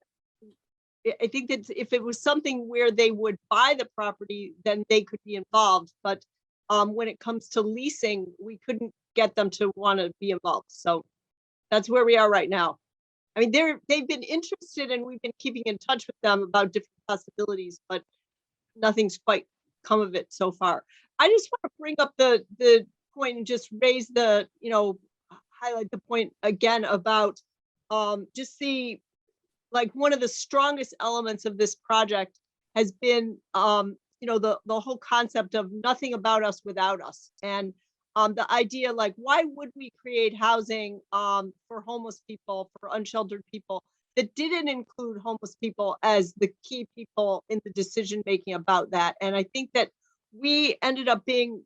I think that if it was something where they would buy the property, then they could be involved. But when it comes to leasing, we couldn't get them to want to be involved. So that's where we are right now. I mean, they've been interested and we've been keeping in touch with them about different possibilities, but nothing's quite come of it so far. I just want to bring up the point and just raise highlight the point again about just one of the strongest elements of this project has been the whole concept of nothing about us without us. And the idea, why would we create housing for homeless people, for unsheltered people, that didn't include homeless people as the key people in the decision making about that? And I think that we ended up being,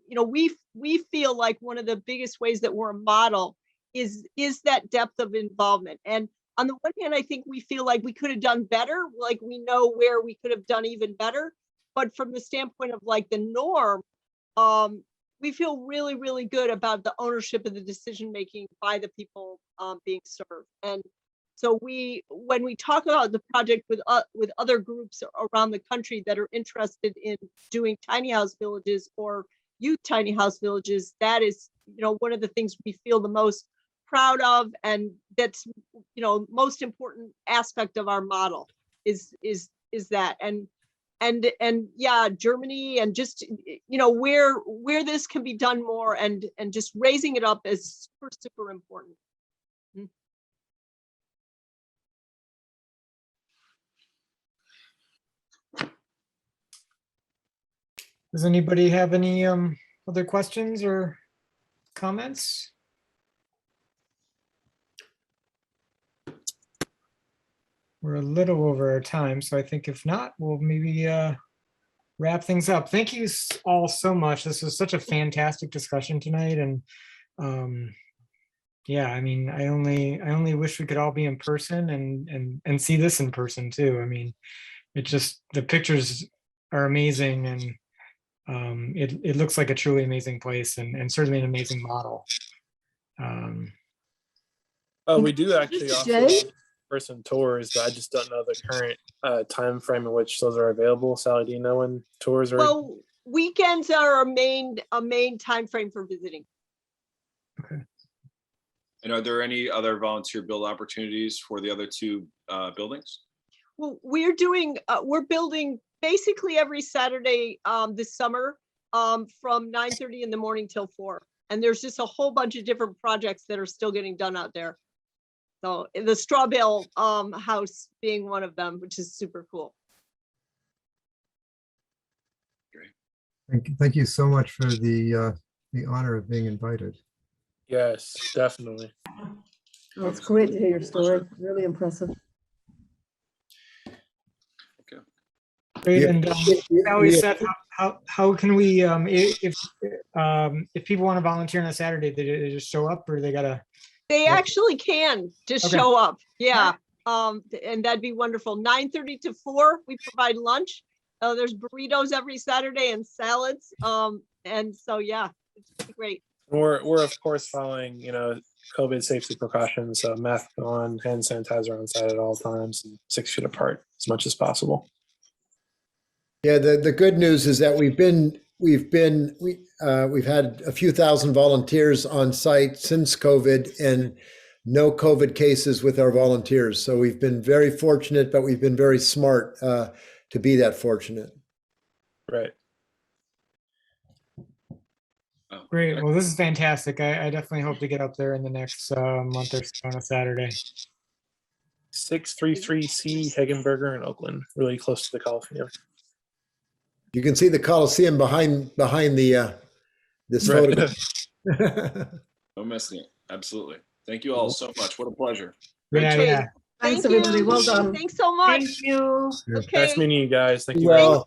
we feel like one of the biggest ways that we're a model is that depth of involvement. And on the one hand, I think we feel like we could have done better, like we know where we could have done even better. But from the standpoint of like the norm, we feel really, really good about the ownership of the decision-making by the people being served. And so when we talk about the project with other groups around the country that are interested in doing tiny house villages or youth tiny house villages, that is, one of the things we feel the most proud of, and that's, most important aspect of our model is that. And yeah, Germany, and just, where this can be done more, and just raising it up is super, super important. Does anybody have any other questions or comments? We're a little over our time, so I think if not, we'll maybe wrap things up. Thank you all so much. This was such a fantastic discussion tonight, and yeah, I mean, I only wish we could all be in person and see this in person too. I mean, it just, the pictures are amazing, and it looks like a truly amazing place, and certainly an amazing model. We do actually offer Jay? person tours, but I just don't know the current time frame in which those are available. Sally, do you know when tours are? Well, weekends are a main time frame for visiting. Okay. And are there any other volunteer build opportunities for the other two buildings? Well, we're building basically every Saturday this summer from 9:30 in the morning till 4. And there's just a whole bunch of different projects that are still getting done out there. So the Straw Bale house being one of them, which is super cool. Great. Thank you so much for the honor of being invited. Yes, definitely. Oh, it's great to hear your story. Really impressive. Okay. Great, Yeah. and Sally, Seth, how can we, if people want to volunteer on a Saturday, they just show up, or they gotta? They actually can just Okay. show up. Yeah. And that'd be wonderful. 9:30 to 4, we provide lunch. There's burritos every Saturday and salads. And so, yeah, it's great. We're of course following, COVID safety precautions, mask on, hand sanitizer on site at all times, and 6 feet apart as much as possible. Yeah, the good news is that we've had a few thousand volunteers on site since COVID, and no COVID cases with our volunteers. So we've been very fortunate, but we've been very smart to be that fortunate. Right. Oh, Great. okay. Well, this is fantastic. I definitely hope to get up there in the next month or so on a Saturday. 633C Hagenberger in Oakland, really close to the Coliseum. You can see the Coliseum behind this Right. photograph. No missing it. Absolutely. Thank you all so much. What a pleasure. Yeah, Okay. yeah. Thanks, Thank you. everybody. Well done. Thanks so much. Thank you. Okay. Nice meeting you guys. Thank you. Well,